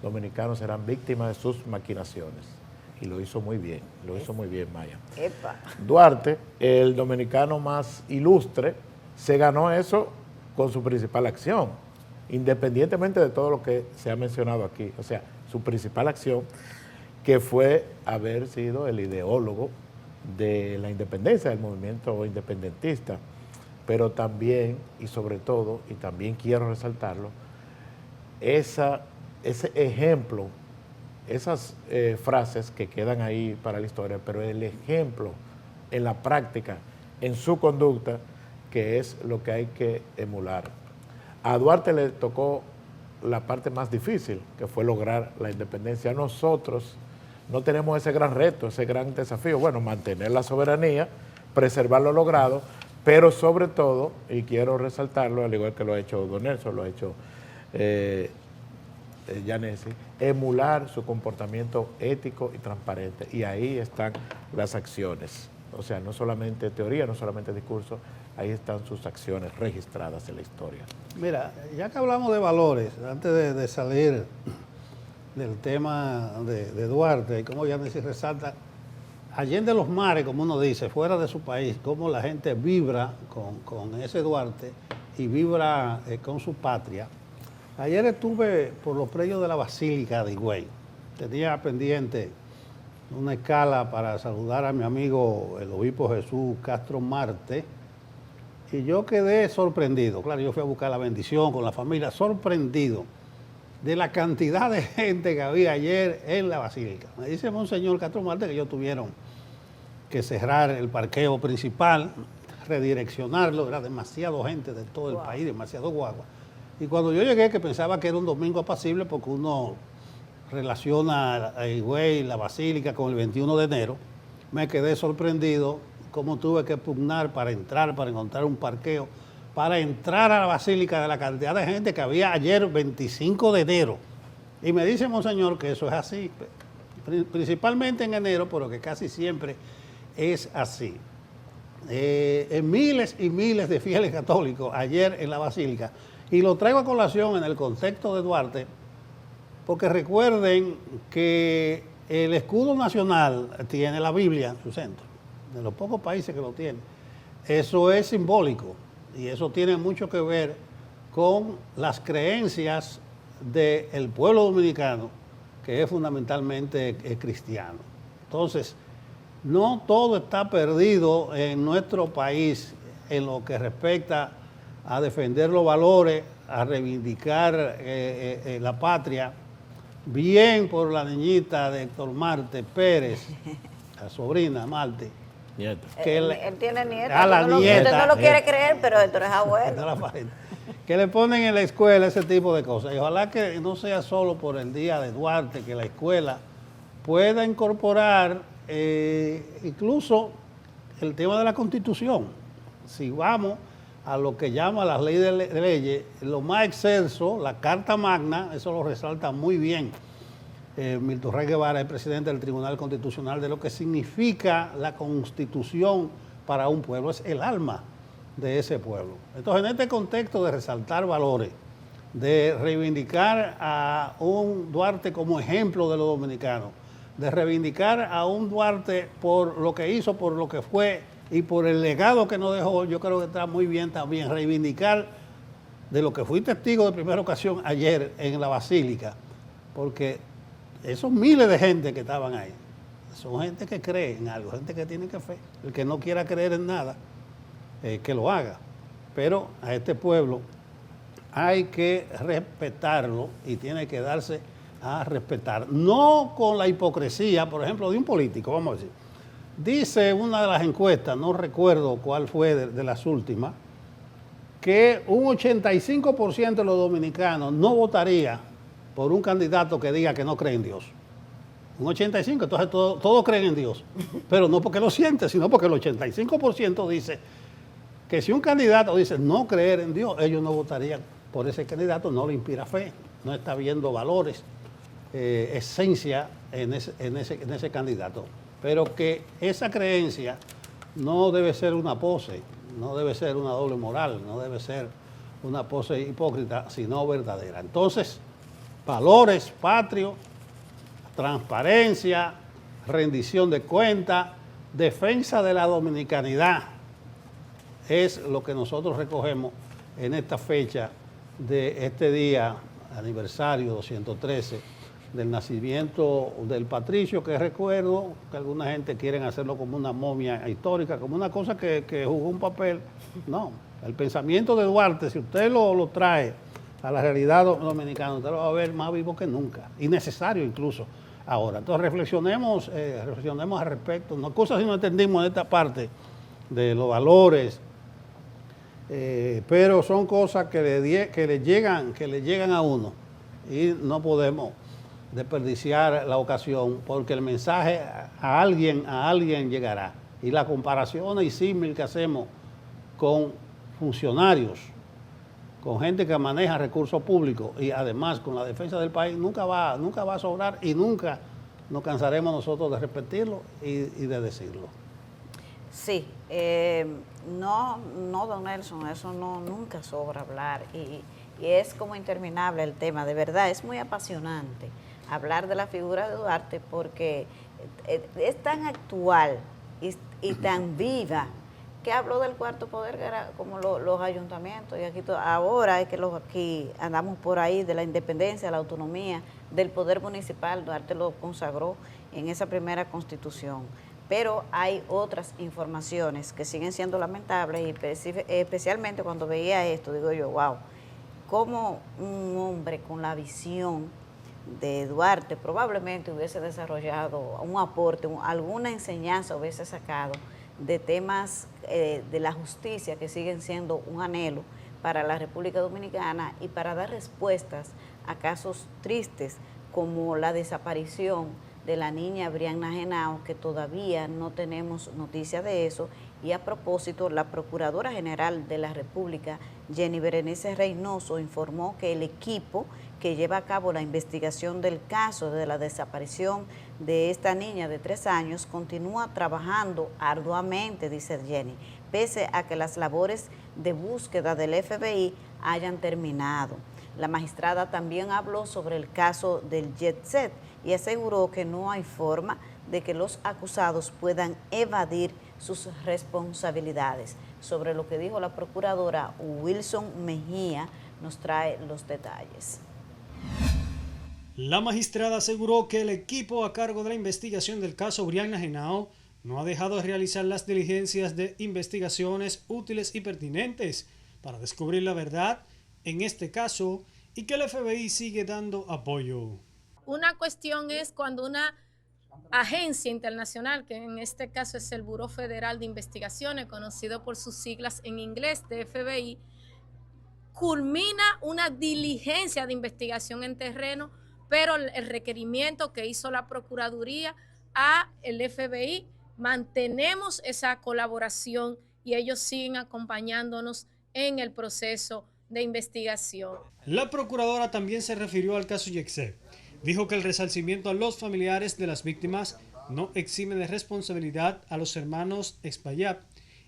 dominicanos serán víctimas de sus maquinaciones. Y lo hizo muy bien, Maya. Epa. Duarte, el dominicano más ilustre, se ganó eso con su principal acción, independientemente de todo lo que se ha mencionado aquí. O sea, su principal acción, que fue haber sido el ideólogo de la independencia, del movimiento independentista, pero también, y sobre todo, y también quiero resaltarlo, ese ejemplo, esas frases que quedan ahí para la historia, pero el ejemplo en la práctica, en su conducta, que es lo que hay que emular. A Duarte le tocó la parte más difícil, que fue lograr la independencia. Nosotros no tenemos ese gran reto, ese gran desafío. Bueno, mantener la soberanía, preservar lo logrado, pero sobre todo, y quiero resaltarlo, al igual que lo ha hecho Don Nelson, lo ha hecho Yanesi, emular su comportamiento ético y transparente. Y ahí están las acciones. O sea, no solamente teoría, no solamente discurso, ahí están sus acciones registradas en la historia. Mira, ya que hablamos de valores, antes de salir del tema de Duarte, y como Yanesy resalta, allende los mares, como uno dice, fuera de su país, cómo la gente vibra con ese Duarte y vibra con su patria. Ayer estuve por los predios de la Basílica de Higüey. Tenía pendiente una escala para saludar a mi amigo el obispo Jesús Castro Marte, y yo quedé sorprendido. Claro, yo fui a buscar la bendición con la familia, sorprendido de la cantidad de gente que había ayer en la Basílica. Me dice Monseñor Castro Marte que ellos tuvieron que cerrar el parqueo principal, redireccionarlo, era demasiado gente de todo el país, demasiado guagua. Y cuando yo llegué, que pensaba que era un domingo apacible, porque uno relaciona a Higüey, la Basílica, con el 21 de enero, me quedé sorprendido cómo tuve que pugnar para entrar, para encontrar un parqueo, para entrar a la Basílica, de la cantidad de gente que había ayer 25 de enero. Y me dice Monseñor que eso es así, principalmente en enero, pero que casi siempre es así. Miles y miles de fieles católicos ayer en la Basílica. Y lo traigo a colación en el contexto de Duarte, porque recuerden que el escudo nacional tiene la Biblia en su centro, de los pocos países que lo tienen. Eso es simbólico y eso tiene mucho que ver con las creencias del pueblo dominicano, que es fundamentalmente cristiano. Entonces, no todo está perdido en nuestro país en lo que respecta a defender los valores, a reivindicar la patria. Bien por la niñita de Héctor Marte Pérez, la sobrina Marte. Que él tiene nieta. A la nieta. Usted no lo quiere creer, pero Héctor es abuelo. Que le ponen en la escuela ese tipo de cosas. Y ojalá que no sea solo por el día de Duarte, que la escuela pueda incorporar incluso el tema de la Constitución. Si vamos a lo que llama las leyes de leyes, lo más excelso, la Carta Magna, eso lo resalta muy bien Milton Rey Guevara, el presidente del Tribunal Constitucional, de lo que significa la Constitución para un pueblo, es el alma de ese pueblo. Entonces, en este contexto de resaltar valores, de reivindicar a un Duarte como ejemplo de los dominicanos, de reivindicar a un Duarte por lo que hizo, por lo que fue y por el legado que nos dejó, yo creo que está muy bien también reivindicar de lo que fui testigo de primera ocasión ayer en la Basílica, porque esos miles de gente que estaban ahí, son gente que cree en algo, gente que tiene que fe. El que no quiera creer en nada, que lo haga. Pero a este pueblo hay que respetarlo y tiene que darse a respetar. No con la hipocresía, por ejemplo, de un político, vamos a decir. Dice una de las encuestas, no recuerdo cuál fue de las últimas, que un 85% de los dominicanos no votaría por un candidato que diga que no cree en Dios. Un 85%, entonces todos creen en Dios. Pero no porque lo siente, sino porque el 85% dice que si un candidato dice no creer en Dios, ellos no votarían por ese candidato, no le inspira fe, no está viendo valores, esencia en ese candidato. Pero que esa creencia no debe ser una pose, no debe ser una doble moral, no debe ser una pose hipócrita, sino verdadera. Entonces, valores patrios, transparencia, rendición de cuentas, defensa de la dominicanidad, es lo que nosotros recogemos en esta fecha de este día, aniversario 213, del nacimiento del patricio, que recuerdo que alguna gente quieren hacerlo como una momia histórica, como una cosa que jugó un papel. No, el pensamiento de Duarte, si usted lo trae a la realidad dominicana, usted lo va a ver más vivo que nunca, y necesario incluso ahora. Entonces reflexionemos al respecto, no cosas si no entendimos en esta parte de los valores, pero son cosas que le llegan a uno y no podemos desperdiciar la ocasión, porque el mensaje a alguien llegará. Y la comparación y símil que hacemos con funcionarios, con gente que maneja recursos públicos y además con la defensa del país, nunca va a sobrar y nunca nos cansaremos nosotros de repetirlo y de decirlo. Sí, no, don Nelson, eso no, nunca sobra hablar y es como interminable el tema, de verdad, es muy apasionante hablar de la figura de Duarte porque es tan actual y tan viva que habló del cuarto poder como los ayuntamientos y aquí ahora es que aquí andamos por ahí de la independencia, la autonomía del poder municipal. Duarte lo consagró en esa primera constitución, pero hay otras informaciones que siguen siendo lamentables y especialmente cuando veía esto digo yo, wow, cómo un hombre con la visión de Duarte probablemente hubiese desarrollado un aporte, alguna enseñanza hubiese sacado de temas de la justicia que siguen siendo un anhelo para la República Dominicana y para dar respuestas a casos tristes como la desaparición de la niña Brianna Henao, que todavía no tenemos noticia de eso. Y a propósito, la Procuradora General de la República, Jenny Berenice Reynoso, informó que el equipo que lleva a cabo la investigación del caso de la desaparición de esta niña de 3 años continúa trabajando arduamente, dice Jenny, pese a que las labores de búsqueda del FBI hayan terminado. La magistrada también habló sobre el caso del Jet Set y aseguró que no hay forma de que los acusados puedan evadir sus responsabilidades. Sobre lo que dijo la procuradora, Wilson Mejía nos trae los detalles. La magistrada aseguró que el equipo a cargo de la investigación del caso Brianna Henao no ha dejado de realizar las diligencias de investigaciones útiles y pertinentes para descubrir la verdad en este caso y que el FBI sigue dando apoyo. Una cuestión es cuando una agencia internacional, que en este caso es el Buró Federal de Investigaciones, conocido por sus siglas en inglés de FBI, culmina una diligencia de investigación en terreno, pero el requerimiento que hizo la Procuraduría a el FBI, mantenemos esa colaboración y ellos siguen acompañándonos en el proceso de investigación. La procuradora también se refirió al caso Yexet. Dijo que el resarcimiento a los familiares de las víctimas no exime de responsabilidad a los hermanos Espaillat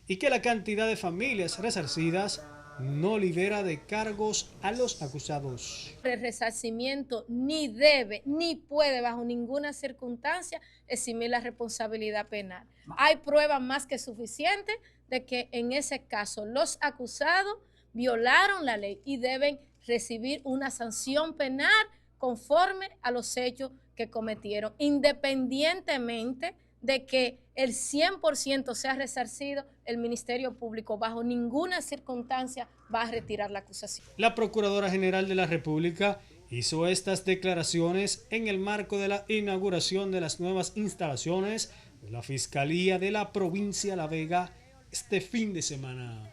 y que la cantidad de familias resarcidas no libera de cargos a los acusados. El resarcimiento ni debe ni puede bajo ninguna circunstancia eximir la responsabilidad penal. Hay pruebas más que suficientes de que en ese caso los acusados violaron la ley y deben recibir una sanción penal conforme a los hechos que cometieron, independientemente de que el 100% sea resarcido, el Ministerio Público bajo ninguna circunstancia va a retirar la acusación. La Procuradora General de la República hizo estas declaraciones en el marco de la inauguración de las nuevas instalaciones de la Fiscalía de la Provincia de La Vega este fin de semana.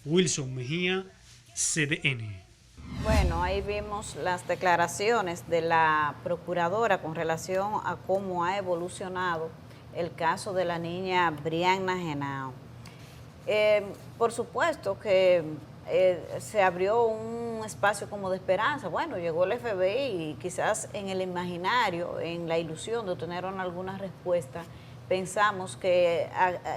Wilson Mejía, CDN. Bueno, ahí vimos las declaraciones de la procuradora con relación a cómo ha evolucionado el caso de la niña Brianna Henao. Por supuesto que se abrió un espacio como de esperanza. Bueno, llegó el FBI y quizás en el imaginario, en la ilusión de obtener alguna respuesta, pensamos que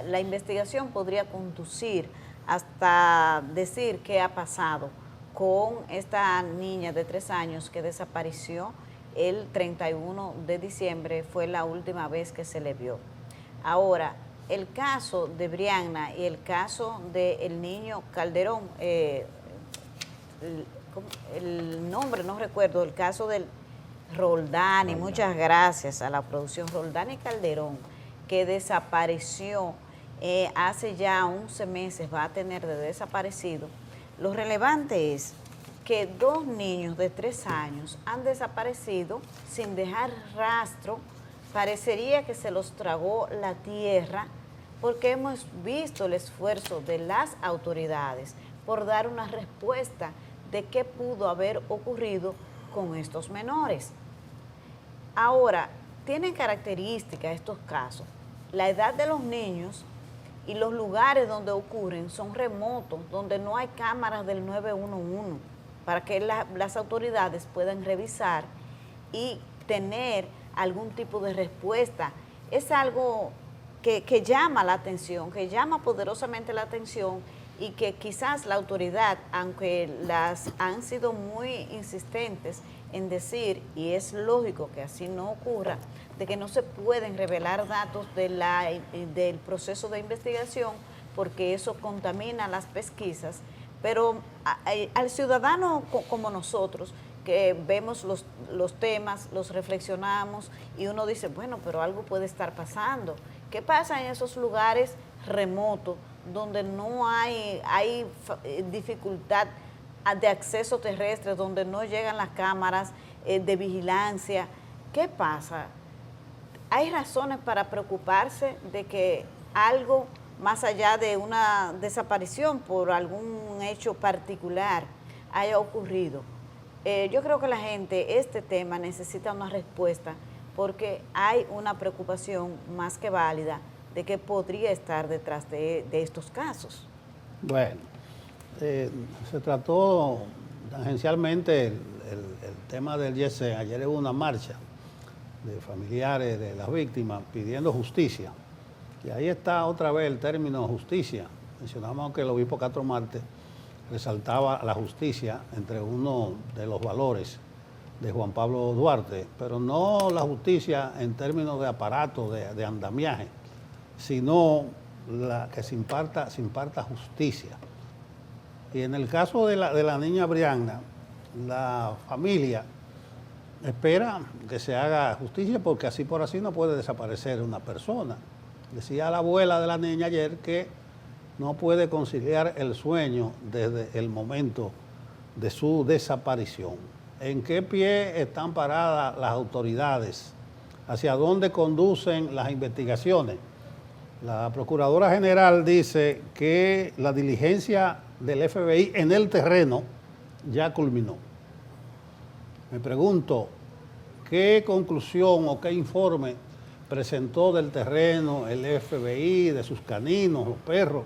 la investigación podría conducir hasta decir qué ha pasado con esta niña de 3 años que desapareció el 31 de diciembre, fue la última vez que se le vio. Ahora, el caso de Brianna y el caso del niño Calderón, el nombre no recuerdo, el caso del Roldani, muchas gracias a la producción, Roldani Calderón, que desapareció hace ya 11 meses, va a tener de desaparecido. Lo relevante es que 2 niños de 3 años han desaparecido sin dejar rastro. Parecería que se los tragó la tierra, porque hemos visto el esfuerzo de las autoridades por dar una respuesta de qué pudo haber ocurrido con estos menores. Ahora, tienen características estos casos. La edad de los niños y los lugares donde ocurren son remotos, donde no hay cámaras del 911 para que las autoridades puedan revisar y tener algún tipo de respuesta. Es algo que llama la atención, que llama poderosamente la atención y que quizás la autoridad, aunque las han sido muy insistentes en decir, y es lógico que así no ocurra, de que no se pueden revelar datos del proceso de investigación porque eso contamina las pesquisas, pero al ciudadano como nosotros, que vemos los temas, los reflexionamos y uno dice, bueno, pero algo puede estar pasando. ¿Qué pasa en esos lugares remotos donde no hay dificultad de acceso terrestre, donde no llegan las cámaras de vigilancia? ¿Qué pasa? ¿Hay razones para preocuparse de que algo más allá de una desaparición por algún hecho particular haya ocurrido? Yo creo que la gente, este tema necesita una respuesta porque hay una preocupación más que válida de que podría estar detrás de estos casos. Bueno, se trató tangencialmente el tema del YC. Ayer hubo una marcha de familiares de las víctimas pidiendo justicia. Y ahí está otra vez el término justicia. Mencionamos que el obispo Castro Marte resaltaba la justicia entre uno de los valores de Juan Pablo Duarte, pero no la justicia en términos de aparato, de andamiaje, sino que se imparta justicia. Y en el caso de la niña Brianna, la familia espera que se haga justicia porque así por así no puede desaparecer una persona. Decía la abuela de la niña ayer que no puede conciliar el sueño desde el momento de su desaparición. ¿En qué pie están paradas las autoridades? ¿Hacia dónde conducen las investigaciones? La Procuradora General dice que la diligencia del FBI en el terreno ya culminó. Me pregunto, ¿qué conclusión o qué informe presentó del terreno el FBI, de sus caninos, los perros,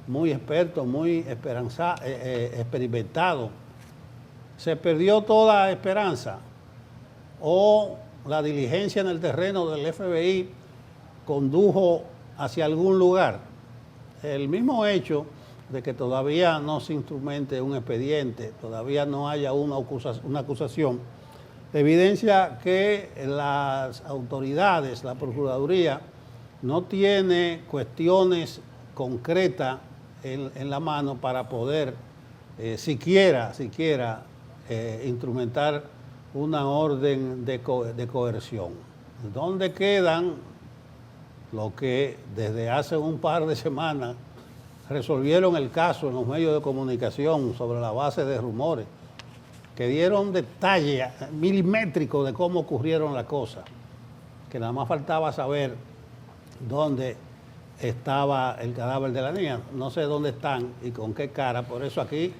muy expertos, muy experimentados? ¿Se perdió toda esperanza? ¿O la diligencia en el terreno del FBI condujo hacia algún lugar? El mismo hecho de que todavía no se instrumente un expediente, todavía no haya una acusación, evidencia que las autoridades, la Procuraduría, no tiene cuestiones concretas en la mano para poder siquiera instrumentar una orden de coerción. ¿Dónde quedan lo que desde hace un par de semanas resolvieron el caso en los medios de comunicación sobre la base de rumores, que dieron detalles milimétricos de cómo ocurrieron las cosas, que nada más faltaba saber dónde estaba el cadáver de la niña? No sé dónde están y con qué cara, por eso aquí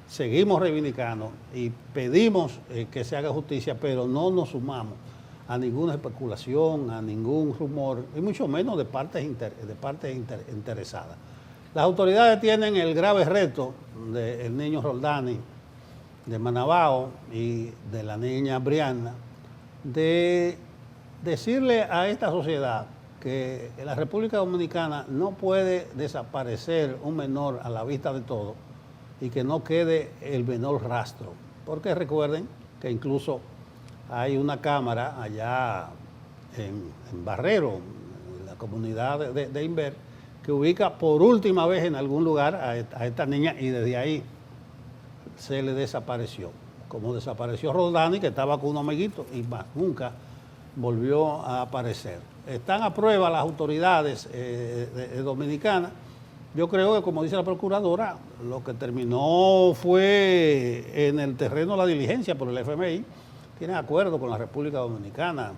seguimos reivindicando y pedimos que se haga justicia, pero no nos sumamos a ninguna especulación, a ningún rumor, y mucho menos de partes interesadas. Las autoridades tienen el grave reto del niño Roldani, de Manabao y de la niña Brianna, de decirle a esta sociedad que en la República Dominicana no puede desaparecer un menor a la vista de todos y que no quede el menor rastro. Porque recuerden que incluso hay una cámara allá en Barrero, en la comunidad de Inver, que ubica por última vez en algún lugar a esta niña y desde ahí se le desapareció. Como desapareció Roldani, que estaba con un amiguito y más nunca volvió a aparecer. Están a prueba las autoridades dominicanas. Yo creo que, como dice la Procuradora, lo que terminó fue en el terreno la diligencia por el FMI. Tienen acuerdo con la República Dominicana,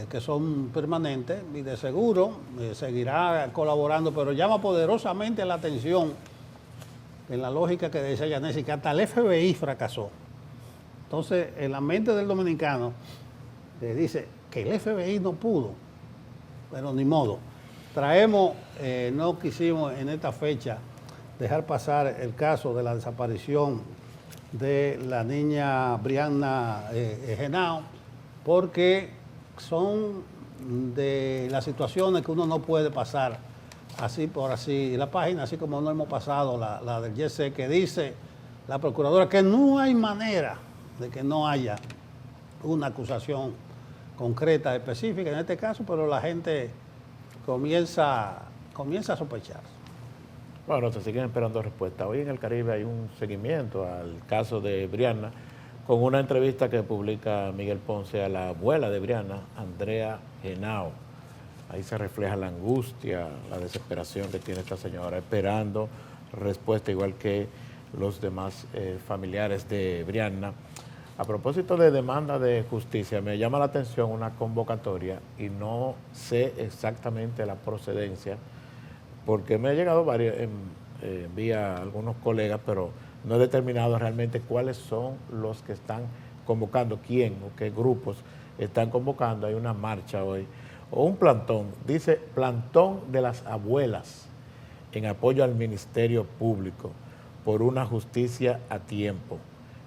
que son permanentes, y de seguro seguirá colaborando, pero llama poderosamente la atención en la lógica que decía Yanesi, que hasta el FBI fracasó. Entonces, en la mente del dominicano, dice que el FBI no pudo, pero ni modo. No quisimos en esta fecha dejar pasar el caso de la desaparición de la niña Brianna Henao, porque son de las situaciones que uno no puede pasar así por así. La página, así como no hemos pasado, la del YC, que dice la procuradora que no hay manera de que no haya una acusación concreta, específica en este caso, pero la gente comienza a sospechar. Bueno, se siguen esperando respuestas. Hoy en el Caribe hay un seguimiento al caso de Brianna, con una entrevista que publica Miguel Ponce a la abuela de Brianna, Andrea Henao. Ahí se refleja la angustia, la desesperación que tiene esta señora, esperando respuesta, igual que los demás familiares de Brianna. A propósito de demanda de justicia, me llama la atención una convocatoria y no sé exactamente la procedencia, porque me ha llegado varias vía algunos colegas, pero no he determinado realmente cuáles son los que están convocando, quién o qué grupos están convocando. Hay una marcha hoy, o un plantón, dice plantón de las abuelas en apoyo al Ministerio Público por una justicia a tiempo.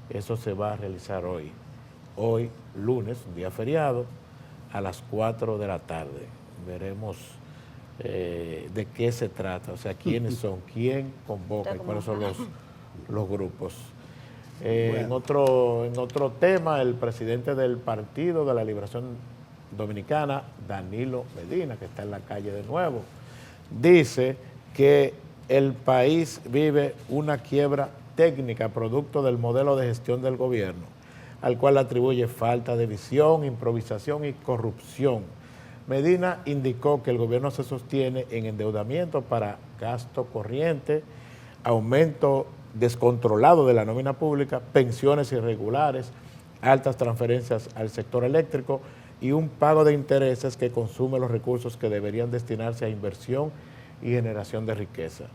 Eso se va a realizar hoy lunes, un día feriado, a las 4 de la tarde. Veremos de qué se trata, o sea, quiénes son, quién convoca y cuáles son los grupos. En otro tema, el presidente del Partido de la Liberación Dominicana, Danilo Medina, que está en la calle de nuevo, dice que el país vive una quiebra técnica producto del modelo de gestión del gobierno, al cual atribuye falta de visión, improvisación y corrupción. Medina indicó que el gobierno se sostiene en endeudamiento para gasto corriente, aumento descontrolado de la nómina pública, pensiones irregulares, altas transferencias al sector eléctrico y un pago de intereses que consume los recursos que deberían destinarse a inversión y generación de riqueza.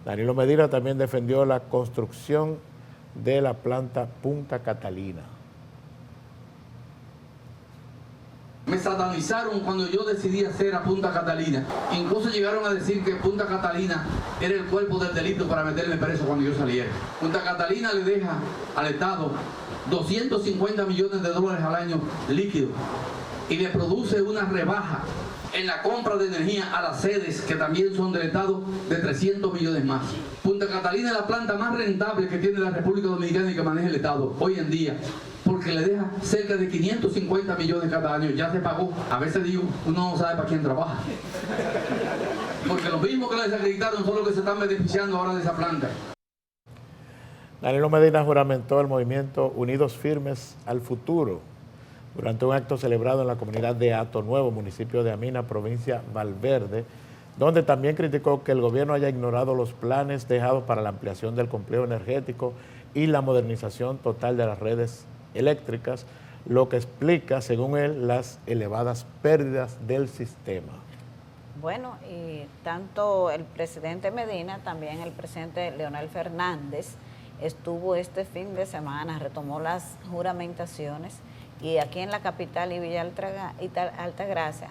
Danilo Medina también defendió la construcción de la planta Punta Catalina. Me satanizaron cuando yo decidí hacer a Punta Catalina. Incluso llegaron a decir que Punta Catalina era el cuerpo del delito para meterme preso cuando yo saliera. Punta Catalina le deja al Estado 250 millones de dólares al año líquido y le produce una rebaja en la compra de energía a las sedes, que también son del Estado, de 300 millones más. Punta Catalina es la planta más rentable que tiene la República Dominicana y que maneja el Estado hoy en día, porque le deja cerca de 550 millones cada año. Ya se pagó. A veces digo, uno no sabe para quién trabaja. Porque los mismos que la desacreditaron son los que se están beneficiando ahora de esa planta. Danilo Medina juramentó el movimiento Unidos Firmes al Futuro durante un acto celebrado en la comunidad de Hato Nuevo, municipio de Amina, provincia Valverde, donde también criticó que el gobierno haya ignorado los planes dejados para la ampliación del complejo energético y la modernización total de las redes eléctricas, lo que explica, según él, las elevadas pérdidas del sistema. Bueno, y tanto el presidente Medina, también el presidente Leonel Fernández, estuvo este fin de semana, retomó las juramentaciones, y aquí en la capital y Villa Altagracia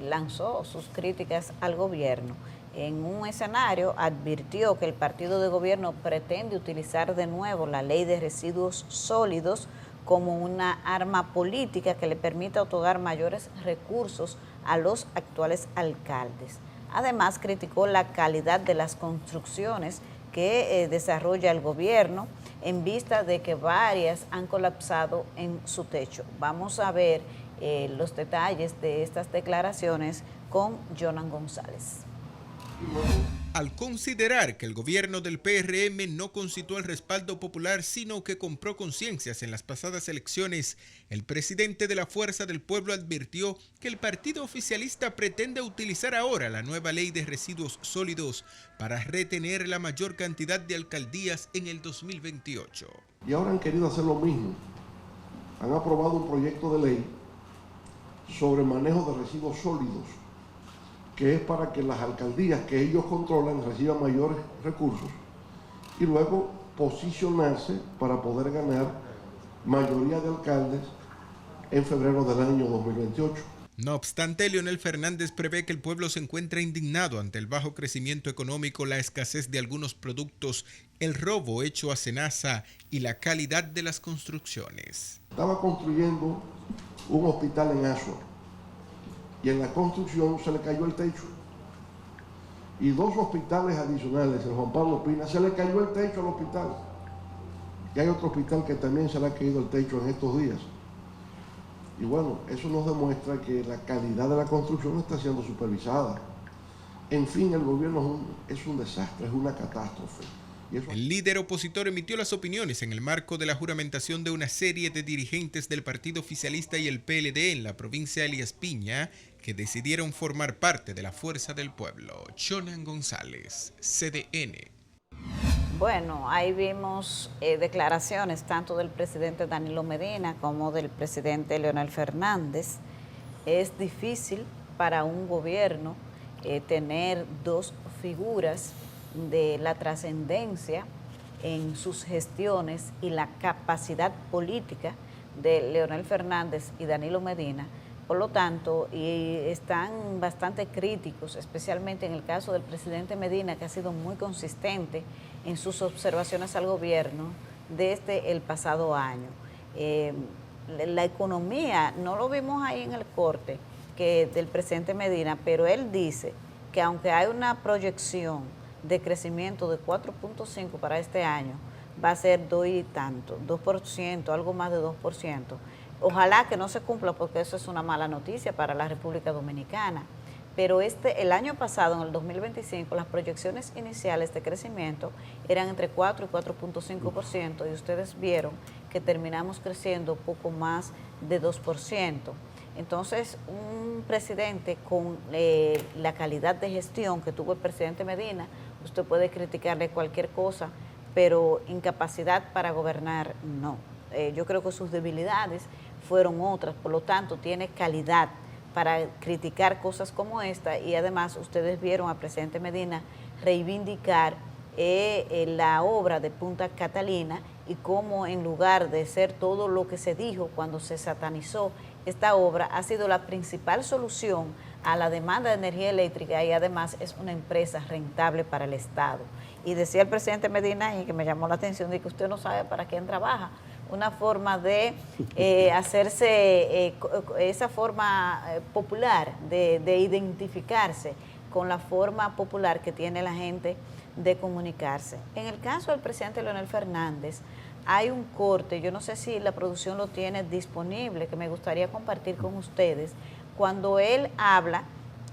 lanzó sus críticas al gobierno. En un escenario advirtió que el partido de gobierno pretende utilizar de nuevo la ley de residuos sólidos como una arma política que le permita otorgar mayores recursos a los actuales alcaldes. Además, criticó la calidad de las construcciones que desarrolla el gobierno en vista de que varias han colapsado en su techo. Vamos a ver los detalles de estas declaraciones con Jonan González. Al considerar que el gobierno del PRM no concitó el respaldo popular, sino que compró conciencias en las pasadas elecciones, el presidente de la Fuerza del Pueblo advirtió que el partido oficialista pretende utilizar ahora la nueva ley de residuos sólidos para retener la mayor cantidad de alcaldías en el 2028. Y ahora han querido hacer lo mismo. Han aprobado un proyecto de ley sobre manejo de residuos sólidos, que es para que las alcaldías que ellos controlan reciban mayores recursos y luego posicionarse para poder ganar mayoría de alcaldes en febrero del año 2028. No obstante, Leonel Fernández prevé que el pueblo se encuentra indignado ante el bajo crecimiento económico, la escasez de algunos productos, el robo hecho a Senasa y la calidad de las construcciones. Estaba construyendo un hospital en Asua y en la construcción se le cayó el techo. Y 2 hospitales adicionales, el Juan Pablo Pina, se le cayó el techo al hospital. Y hay otro hospital que también se le ha caído el techo en estos días. Y bueno, eso nos demuestra que la calidad de la construcción no está siendo supervisada. En fin, el gobierno es un desastre, es una catástrofe. El líder opositor emitió las opiniones en el marco de la juramentación de una serie de dirigentes del partido oficialista y el PLD en la provincia de Elías Piña, que decidieron formar parte de la Fuerza del Pueblo. Jonan González, CDN. Bueno, ahí vimos declaraciones tanto del presidente Danilo Medina como del presidente Leonel Fernández. Es difícil para un gobierno tener 2 figuras de la trascendencia en sus gestiones y la capacidad política de Leonel Fernández y Danilo Medina. Por lo tanto, y están bastante críticos, especialmente en el caso del presidente Medina, que ha sido muy consistente en sus observaciones al gobierno desde el pasado año. La economía, no lo vimos ahí en el corte del presidente Medina, pero él dice que aunque hay una proyección de crecimiento de 4.5 para este año, va a ser 2 y tanto, 2%, algo más de 2%. Ojalá que no se cumpla, porque eso es una mala noticia para la República Dominicana. Pero el año pasado, en el 2025, las proyecciones iniciales de crecimiento eran entre 4 y 4.5%, y ustedes vieron que terminamos creciendo poco más de 2%. Entonces, un presidente con la calidad de gestión que tuvo el presidente Medina, usted puede criticarle cualquier cosa, pero incapacidad para gobernar, no. Yo creo que sus debilidades fueron otras, por lo tanto, tiene calidad para criticar cosas como esta, y además ustedes vieron al presidente Medina reivindicar la obra de Punta Catalina y cómo, en lugar de ser todo lo que se dijo cuando se satanizó esta obra, ha sido la principal solución a la demanda de energía eléctrica, y además es una empresa rentable para el Estado. Y decía el presidente Medina, y que me llamó la atención, de que usted no sabe para quién trabaja. Una forma de hacerse, esa forma popular de identificarse con la forma popular que tiene la gente de comunicarse. En el caso del presidente Leonel Fernández, hay un corte, yo no sé si la producción lo tiene disponible, que me gustaría compartir con ustedes, cuando él habla,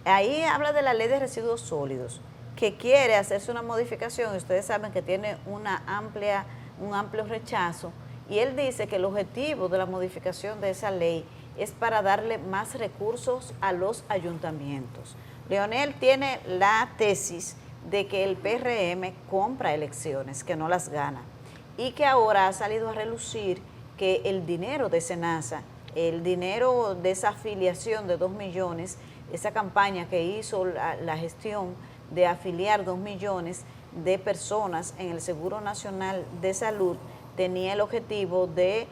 ahí habla de la ley de residuos sólidos, que quiere hacerse una modificación, y ustedes saben que tiene un amplio rechazo, y él dice que el objetivo de la modificación de esa ley es para darle más recursos a los ayuntamientos. Leonel tiene la tesis de que el PRM compra elecciones, que no las gana, y que ahora ha salido a relucir que el dinero de SENASA, el dinero de esa afiliación de 2 millones, esa campaña que hizo la gestión de afiliar 2 millones de personas en el Seguro Nacional de Salud, tenía el objetivo de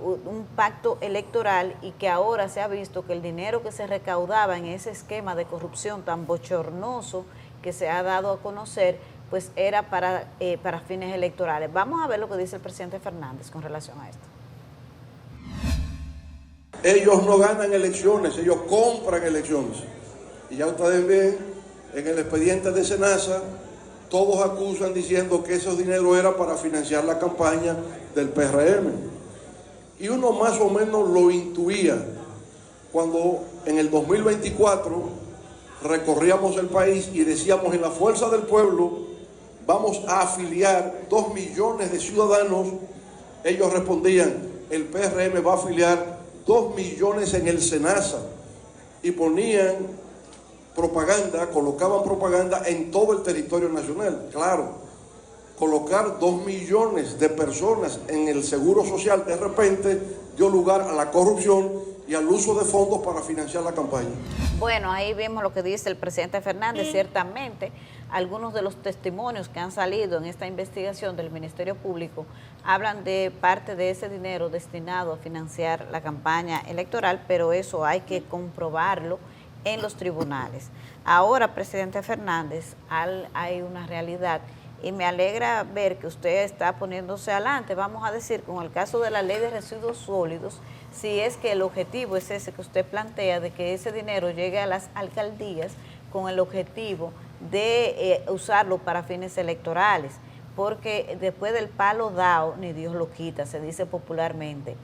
un pacto electoral, y que ahora se ha visto que el dinero que se recaudaba en ese esquema de corrupción tan bochornoso que se ha dado a conocer, pues era para fines electorales. Vamos a ver lo que dice el presidente Fernández con relación a esto. Ellos no ganan elecciones, ellos compran elecciones. Y ya ustedes ven en el expediente de SENASA, todos acusan diciendo que ese dinero era para financiar la campaña del PRM. Y uno más o menos lo intuía cuando en el 2024 recorríamos el país y decíamos: en la Fuerza del Pueblo vamos a afiliar 2 millones de ciudadanos. Ellos respondían: el PRM va a afiliar 2 millones en el SENASA, y ponían propaganda, colocaban propaganda en todo el territorio nacional. Claro, colocar 2 millones de personas en el Seguro Social de repente dio lugar a la corrupción y al uso de fondos para financiar la campaña. Bueno, ahí vemos lo que dice el presidente Fernández. Ciertamente, algunos de los testimonios que han salido en esta investigación del Ministerio Público hablan de parte de ese dinero destinado a financiar la campaña electoral, pero eso hay que comprobarlo en los tribunales. Ahora, presidente Fernández, hay una realidad y me alegra ver que usted está poniéndose adelante, vamos a decir, con el caso de la ley de residuos sólidos, si es que el objetivo es ese que usted plantea, de que ese dinero llegue a las alcaldías con el objetivo de usarlo para fines electorales, porque después del palo dado, ni Dios lo quita, se dice popularmente.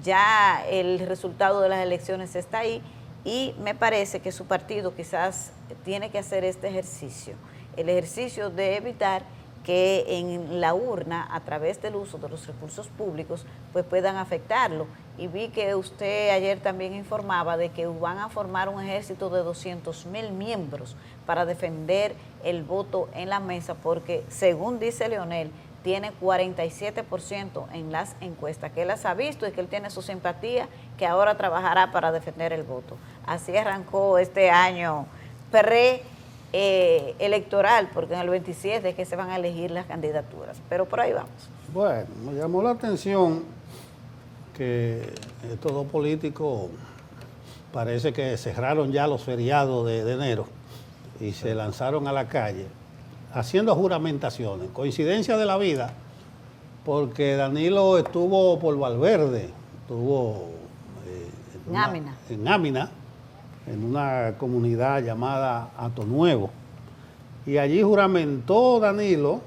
Ya el resultado de las elecciones está ahí y me parece que su partido quizás tiene que hacer este ejercicio, el ejercicio de evitar que en la urna, a través del uso de los recursos públicos, pues puedan afectarlo. Y vi que usted ayer también informaba de que van a formar un ejército de 200,000 miembros para defender el voto en la mesa, porque según dice Leonel, tiene 47% en las encuestas, que él las ha visto y que él tiene su simpatía, que ahora trabajará para defender el voto. Así arrancó este año electoral, porque en el 27 es que se van a elegir las candidaturas, pero por ahí vamos. Bueno, me llamó la atención que estos dos políticos parece que cerraron ya los feriados de enero y se lanzaron a la calle haciendo juramentaciones. Coincidencia de la vida, porque Danilo estuvo por Valverde, estuvo en Ámina, en una comunidad llamada Atonuevo, y allí juramentó Danilo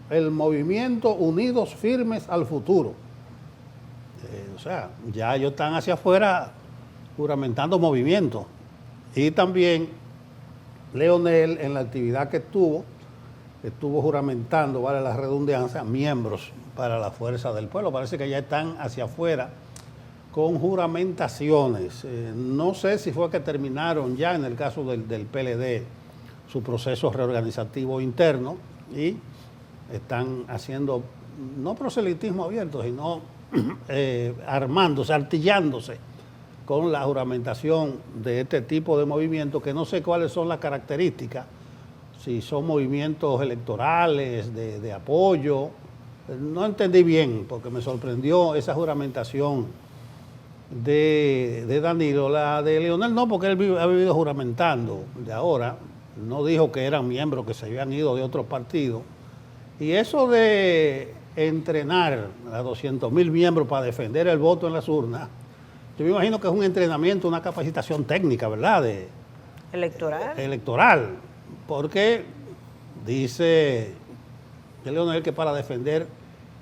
el movimiento Unidos Firmes al Futuro. O sea, ya ellos están hacia afuera juramentando movimientos. Y también Leonel, en la actividad que estuvo juramentando, vale la redundancia, miembros para la Fuerza del Pueblo. Parece que ya están hacia afuera con juramentaciones. No sé si fue que terminaron ya, en el caso del PLD, su proceso reorganizativo interno y están haciendo, no proselitismo abierto, sino armándose, artillándose con la juramentación de este tipo de movimientos, que no sé cuáles son las características, si son movimientos electorales, de apoyo. No entendí bien, porque me sorprendió esa juramentación de Danilo. La de Leonel no, porque él ha vivido juramentando de ahora. No dijo que eran miembros que se habían ido de otros partidos. Y eso de entrenar a 200,000 miembros para defender el voto en las urnas, yo me imagino que es un entrenamiento, una capacitación técnica, ¿verdad? Electoral. Porque dice Leonel que para defender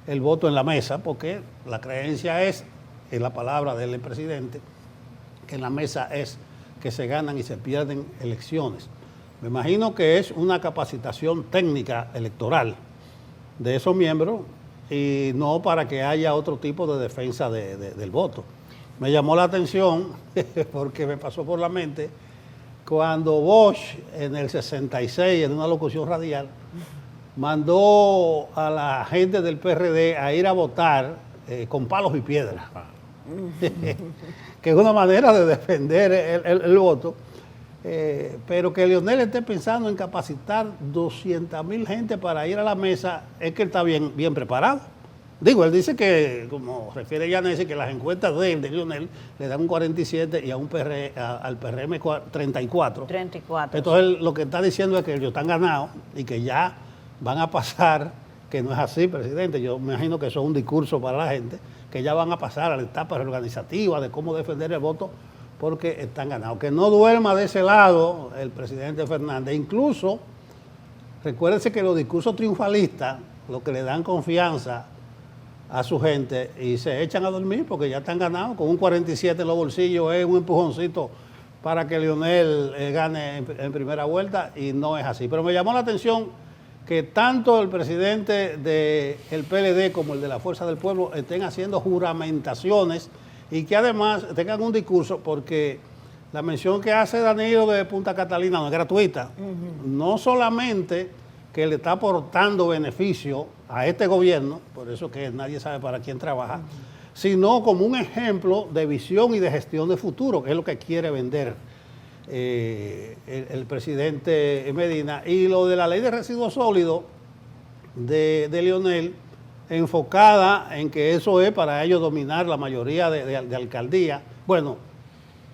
el voto en la mesa, porque la creencia es, en la palabra del presidente, que en la mesa es que se ganan y se pierden elecciones. Me imagino que es una capacitación técnica electoral de esos miembros y no para que haya otro tipo de defensa del voto. Me llamó la atención porque me pasó por la mente cuando Bosch en el 66, en una locución radial, mandó a la gente del PRD a ir a votar con palos y piedras, que es una manera de defender el voto. Pero que Leonel esté pensando en capacitar 200,000 gente para ir a la mesa, es que él está bien preparado. Digo, él dice que, como refiere Yanesi, que las encuestas de Leonel le dan un 47 y a al PRM 34. 34. Entonces lo que está diciendo es que ellos están ganados y que ya van a pasar, que no es así, presidente. Yo me imagino que eso es un discurso para la gente, que ya van a pasar a la etapa reorganizativa de cómo defender el voto, porque están ganados. Que no duerma de ese lado el presidente Fernández. Incluso, recuérdense que los discursos triunfalistas, lo que le dan confianza a su gente y se echan a dormir porque ya están ganados. Con un 47 en los bolsillos es un empujoncito para que Leonel gane en primera vuelta, y no es así. Pero me llamó la atención que tanto el presidente del PLD como el de la Fuerza del Pueblo estén haciendo juramentaciones y que además tengan un discurso, porque la mención que hace Danilo de Punta Catalina no es gratuita. No solamente que le está aportando beneficio a este gobierno, por eso que nadie sabe para quién trabaja, sino como un ejemplo de visión y de gestión de futuro, que es lo que quiere vender el presidente Medina. Y lo de la ley de residuos sólidos de Leonel, enfocada en que eso es para ellos dominar la mayoría de alcaldías. Bueno,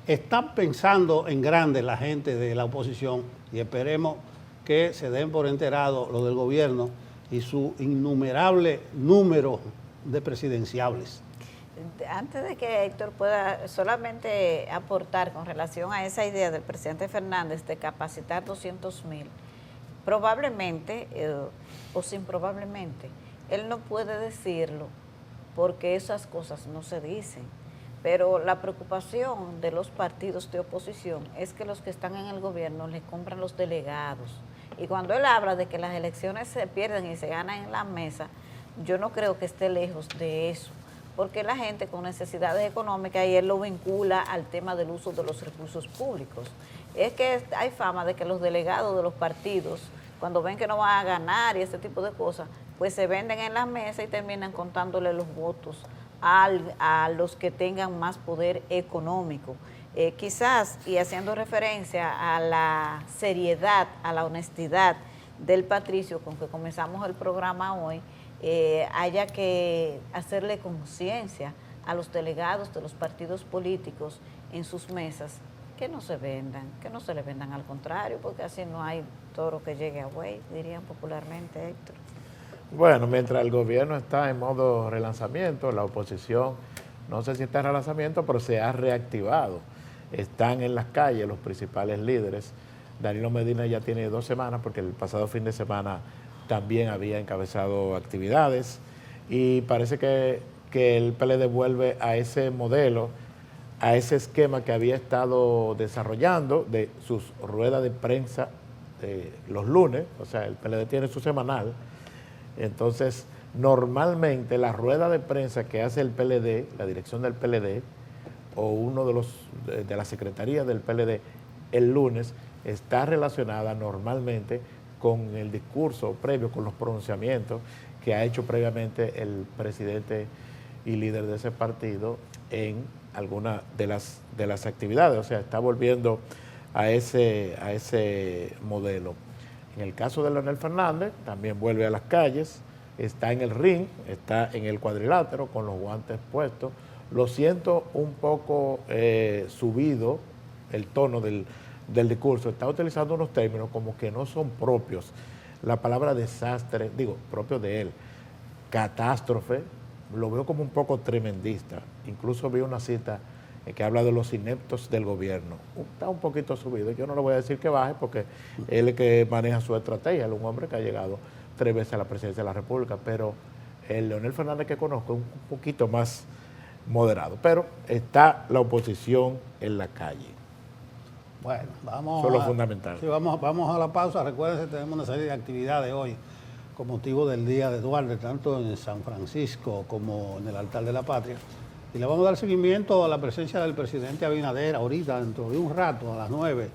están pensando en grande la gente de la oposición y esperemos que se den por enterado lo del gobierno y su innumerable número de presidenciables. Antes de que Héctor pueda solamente aportar con relación a esa idea del presidente Fernández de capacitar 200,000, probablemente o sin probablemente, él no puede decirlo porque esas cosas no se dicen. Pero la preocupación de los partidos de oposición es que los que están en el gobierno les compran los delegados. Y cuando él habla de que las elecciones se pierden y se ganan en la mesa, yo no creo que esté lejos de eso, porque la gente con necesidades económicas, y él lo vincula al tema del uso de los recursos públicos. Es que hay fama de que los delegados de los partidos, cuando ven que no van a ganar y ese tipo de cosas, pues se venden en la mesa y terminan contándole los votos a los que tengan más poder económico. Quizás, y haciendo referencia a la seriedad, a la honestidad del Patricio con que comenzamos el programa hoy, haya que hacerle conciencia a los delegados de los partidos políticos en sus mesas que no se vendan, que no se le vendan, al contrario, porque así no hay toro que llegue a buey, dirían popularmente, Héctor. Bueno, mientras el gobierno está en modo relanzamiento, la oposición, no sé si está en relanzamiento, pero se ha reactivado. Están en las calles los principales líderes. Danilo Medina ya tiene 2 semanas, porque el pasado fin de semana también había encabezado actividades, y parece que el PLD vuelve a ese modelo, a ese esquema que había estado desarrollando de sus ruedas de prensa los lunes. O sea, el PLD tiene su semanal. Entonces, normalmente la rueda de prensa que hace el PLD, la dirección del PLD, o uno de la secretaría del PLD el lunes, está relacionada normalmente con el discurso previo, con los pronunciamientos que ha hecho previamente el presidente y líder de ese partido en alguna de las actividades. O sea, está volviendo a ese modelo. En el caso de Leonel Fernández, también vuelve a las calles, está en el ring, está en el cuadrilátero con los guantes puestos. Lo siento un poco subido el tono del discurso. Está utilizando unos términos como que no son propios. La palabra desastre, propio de él. Catástrofe, lo veo como un poco tremendista. Incluso vi una cita que habla de los ineptos del gobierno. Está un poquito subido. Yo no le voy a decir que baje porque él es el que maneja su estrategia. Él es un hombre que ha llegado 3 veces a la presidencia de la República, pero el Leonel Fernández que conozco es un poquito más moderado. Pero está la oposición en la calle. Bueno, vamos. Eso es lo fundamental. Sí, vamos a la pausa. Recuerden que tenemos una serie de actividades hoy con motivo del Día de Duarte, tanto en San Francisco como en el Altar de la Patria. Y le vamos a dar seguimiento a la presencia del presidente Abinader ahorita, dentro de un rato, a las 9,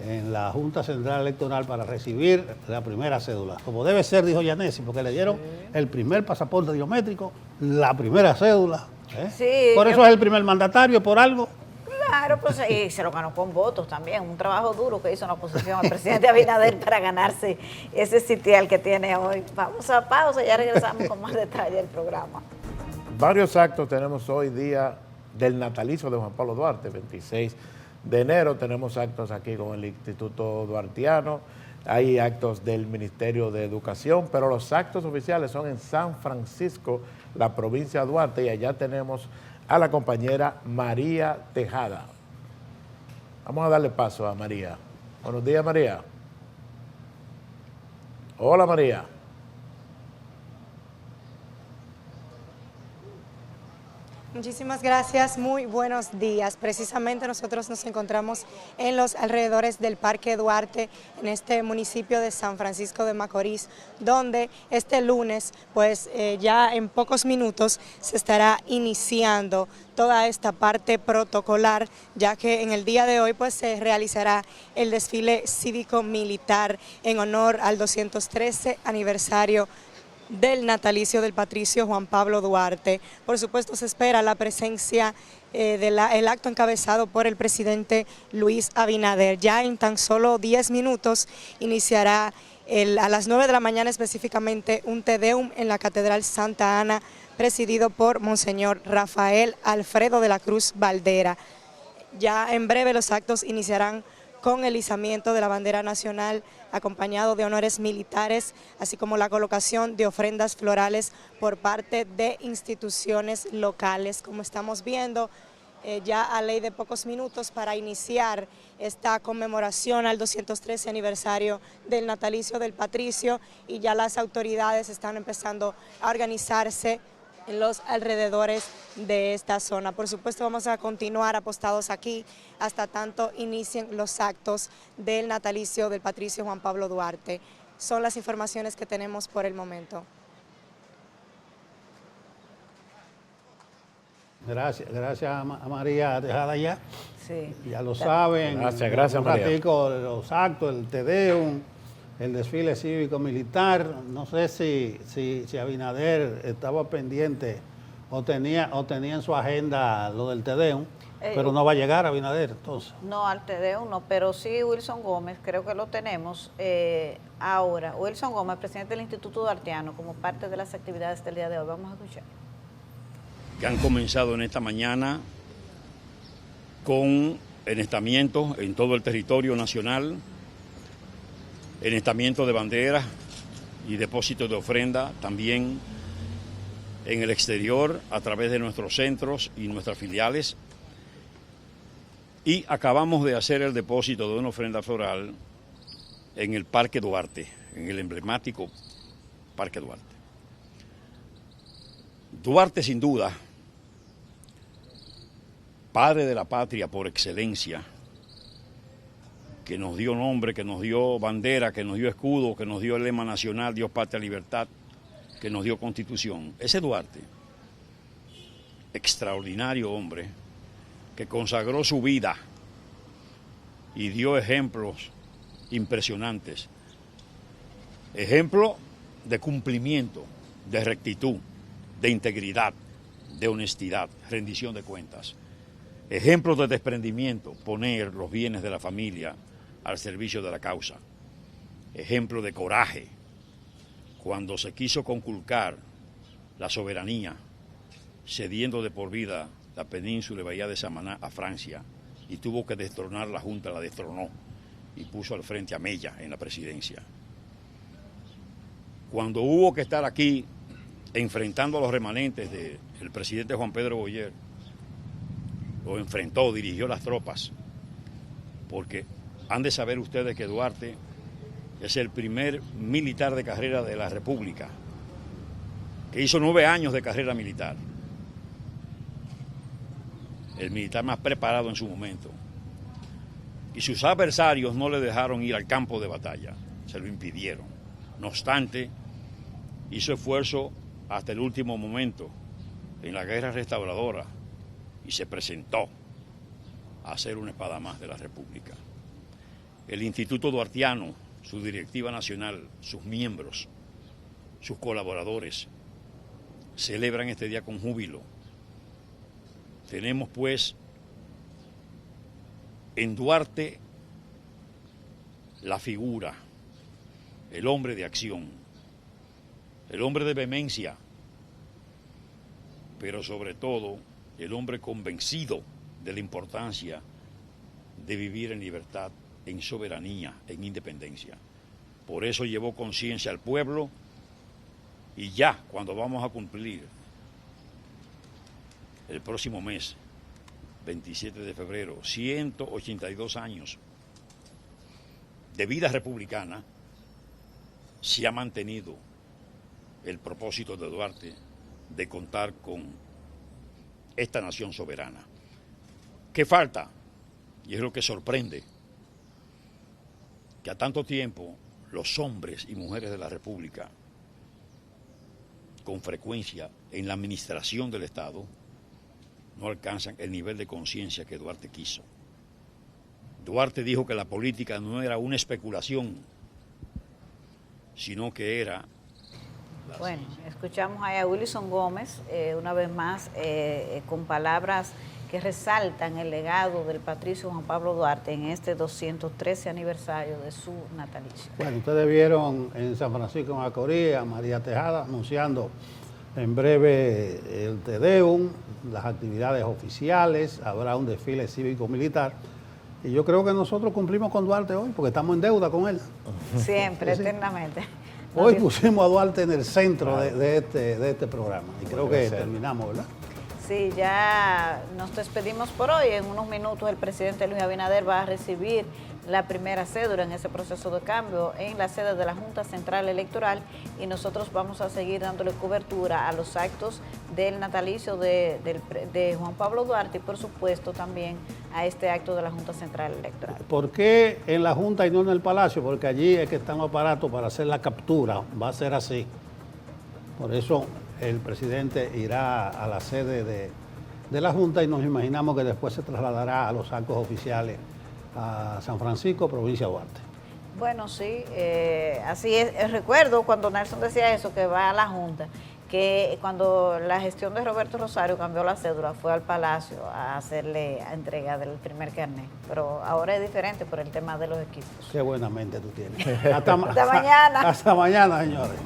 en la Junta Central Electoral para recibir la primera cédula. Como debe ser, dijo Yanesi, porque le dieron el primer pasaporte biométrico, la primera cédula. Sí, por eso es el primer mandatario, por algo. Claro, pues y se lo ganó con votos también, un trabajo duro que hizo la oposición al presidente Abinader para ganarse ese sitial que tiene hoy. Vamos a pausa y ya regresamos con más detalle del programa. Varios actos tenemos hoy, día del natalicio de Juan Pablo Duarte, 26 de enero. Tenemos actos aquí con el Instituto Duartiano, hay actos del Ministerio de Educación, pero los actos oficiales son en San Francisco, la provincia de Duarte, y allá tenemos a la compañera María Tejada. Vamos a darle paso a María. Buenos días, María. Hola, María. Muchísimas gracias, muy buenos días. Precisamente nosotros nos encontramos en los alrededores del Parque Duarte, en este municipio de San Francisco de Macorís, donde este lunes, pues ya en pocos minutos se estará iniciando toda esta parte protocolar, ya que en el día de hoy pues se realizará el desfile cívico-militar en honor al 213 aniversario del natalicio del patricio Juan Pablo Duarte. Por supuesto se espera la presencia del acto encabezado por el presidente Luis Abinader. Ya en tan solo 10 minutos iniciará a las 9 de la mañana específicamente un Te Deum en la Catedral Santa Ana, presidido por Monseñor Rafael Alfredo de la Cruz Valdera. Ya en breve los actos iniciarán con el izamiento de la bandera nacional acompañado de honores militares, así como la colocación de ofrendas florales por parte de instituciones locales. Como estamos viendo, ya a ley de pocos minutos para iniciar esta conmemoración al 213 aniversario del natalicio del Patricio, y ya las autoridades están empezando a organizarse en los alrededores de esta zona. Por supuesto, vamos a continuar apostados aquí hasta tanto inicien los actos del natalicio del Patricio Juan Pablo Duarte. Son las informaciones que tenemos por el momento. Gracias a María Tejada ya. Sí. Ya lo saben. Gracias un María. ratico los actos, el Te Deum, el desfile cívico-militar. No sé si Abinader estaba pendiente o tenía en su agenda lo del Te Deum, pero no va a llegar Abinader entonces. No, al Te Deum no, pero sí Wilson Gómez, creo que lo tenemos ahora. Wilson Gómez, presidente del Instituto Duartiano, como parte de las actividades del día de hoy. Vamos a escuchar. Que han comenzado en esta mañana con enestamientos en todo el territorio nacional, enestamiento de banderas y depósitos de ofrenda también en el exterior a través de nuestros centros y nuestras filiales. Y acabamos de hacer el depósito de una ofrenda floral en el Parque Duarte, en el emblemático Parque Duarte. Duarte, sin duda, padre de la patria por excelencia, que nos dio nombre, que nos dio bandera, que nos dio escudo, que nos dio el lema nacional, Dios, patria, libertad, que nos dio constitución. Ese Duarte, extraordinario hombre, que consagró su vida y dio ejemplos impresionantes. Ejemplo de cumplimiento, de rectitud, de integridad, de honestidad, rendición de cuentas. Ejemplos de desprendimiento, poner los bienes de la familia al servicio de la causa. Ejemplo de coraje, cuando se quiso conculcar la soberanía, cediendo de por vida la península y bahía de Samaná a Francia, y tuvo que destronar la Junta, la destronó y puso al frente a Mella en la presidencia. Cuando hubo que estar aquí enfrentando a los remanentes del presidente Juan Pedro Boyer, lo enfrentó, dirigió las tropas, porque han de saber ustedes que Duarte es el primer militar de carrera de la República, que hizo 9 años de carrera militar, el militar más preparado en su momento, y sus adversarios no le dejaron ir al campo de batalla, se lo impidieron. No obstante, hizo esfuerzo hasta el último momento en la guerra restauradora y se presentó a ser una espada más de la República. El Instituto Duartiano, su directiva nacional, sus miembros, sus colaboradores, celebran este día con júbilo. Tenemos pues en Duarte la figura, el hombre de acción, el hombre de vehemencia, pero sobre todo el hombre convencido de la importancia de vivir en libertad, en soberanía, en independencia. Por eso llevó conciencia al pueblo, y ya cuando vamos a cumplir el próximo mes, 27 de febrero, 182 años de vida republicana, se ha mantenido el propósito de Duarte de contar con esta nación soberana. ¿Qué falta? Y es lo que sorprende, que a tanto tiempo los hombres y mujeres de la República, con frecuencia en la administración del Estado, no alcanzan el nivel de conciencia que Duarte quiso. Duarte dijo que la política no era una especulación, sino que era... Bueno, escuchamos ahí a Wilson Gómez, una vez más, con palabras que resaltan el legado del Patricio Juan Pablo Duarte en este 213 aniversario de su natalicio. Bueno, ustedes vieron en San Francisco de Macorís a María Tejada anunciando en breve el Te Deum, las actividades oficiales, habrá un desfile cívico-militar Y yo creo que nosotros cumplimos con Duarte hoy, porque estamos en deuda con él. Siempre, Sí. eternamente. Hoy pusimos a Duarte en el centro de este programa. Y creo que terminamos, ¿verdad? Sí, ya nos despedimos por hoy. En unos minutos el presidente Luis Abinader va a recibir la primera cédula en ese proceso de cambio en la sede de la Junta Central Electoral y nosotros vamos a seguir dándole cobertura a los actos del natalicio de Juan Pablo Duarte y por supuesto también a este acto de la Junta Central Electoral. ¿Por qué en la Junta y no en el Palacio? Porque allí es que están los aparatos para hacer la captura. Va a ser así. Por eso el presidente irá a la sede de la Junta y nos imaginamos que después se trasladará a los actos oficiales a San Francisco, provincia de Duarte. Bueno, sí, así es. Recuerdo cuando Nelson decía eso, que va a la Junta, que cuando la gestión de Roberto Rosario cambió la cédula, fue al Palacio a hacerle entrega del primer carnet. Pero ahora es diferente por el tema de los equipos. Qué buena mente tú tienes. Hasta mañana. Hasta mañana, señores.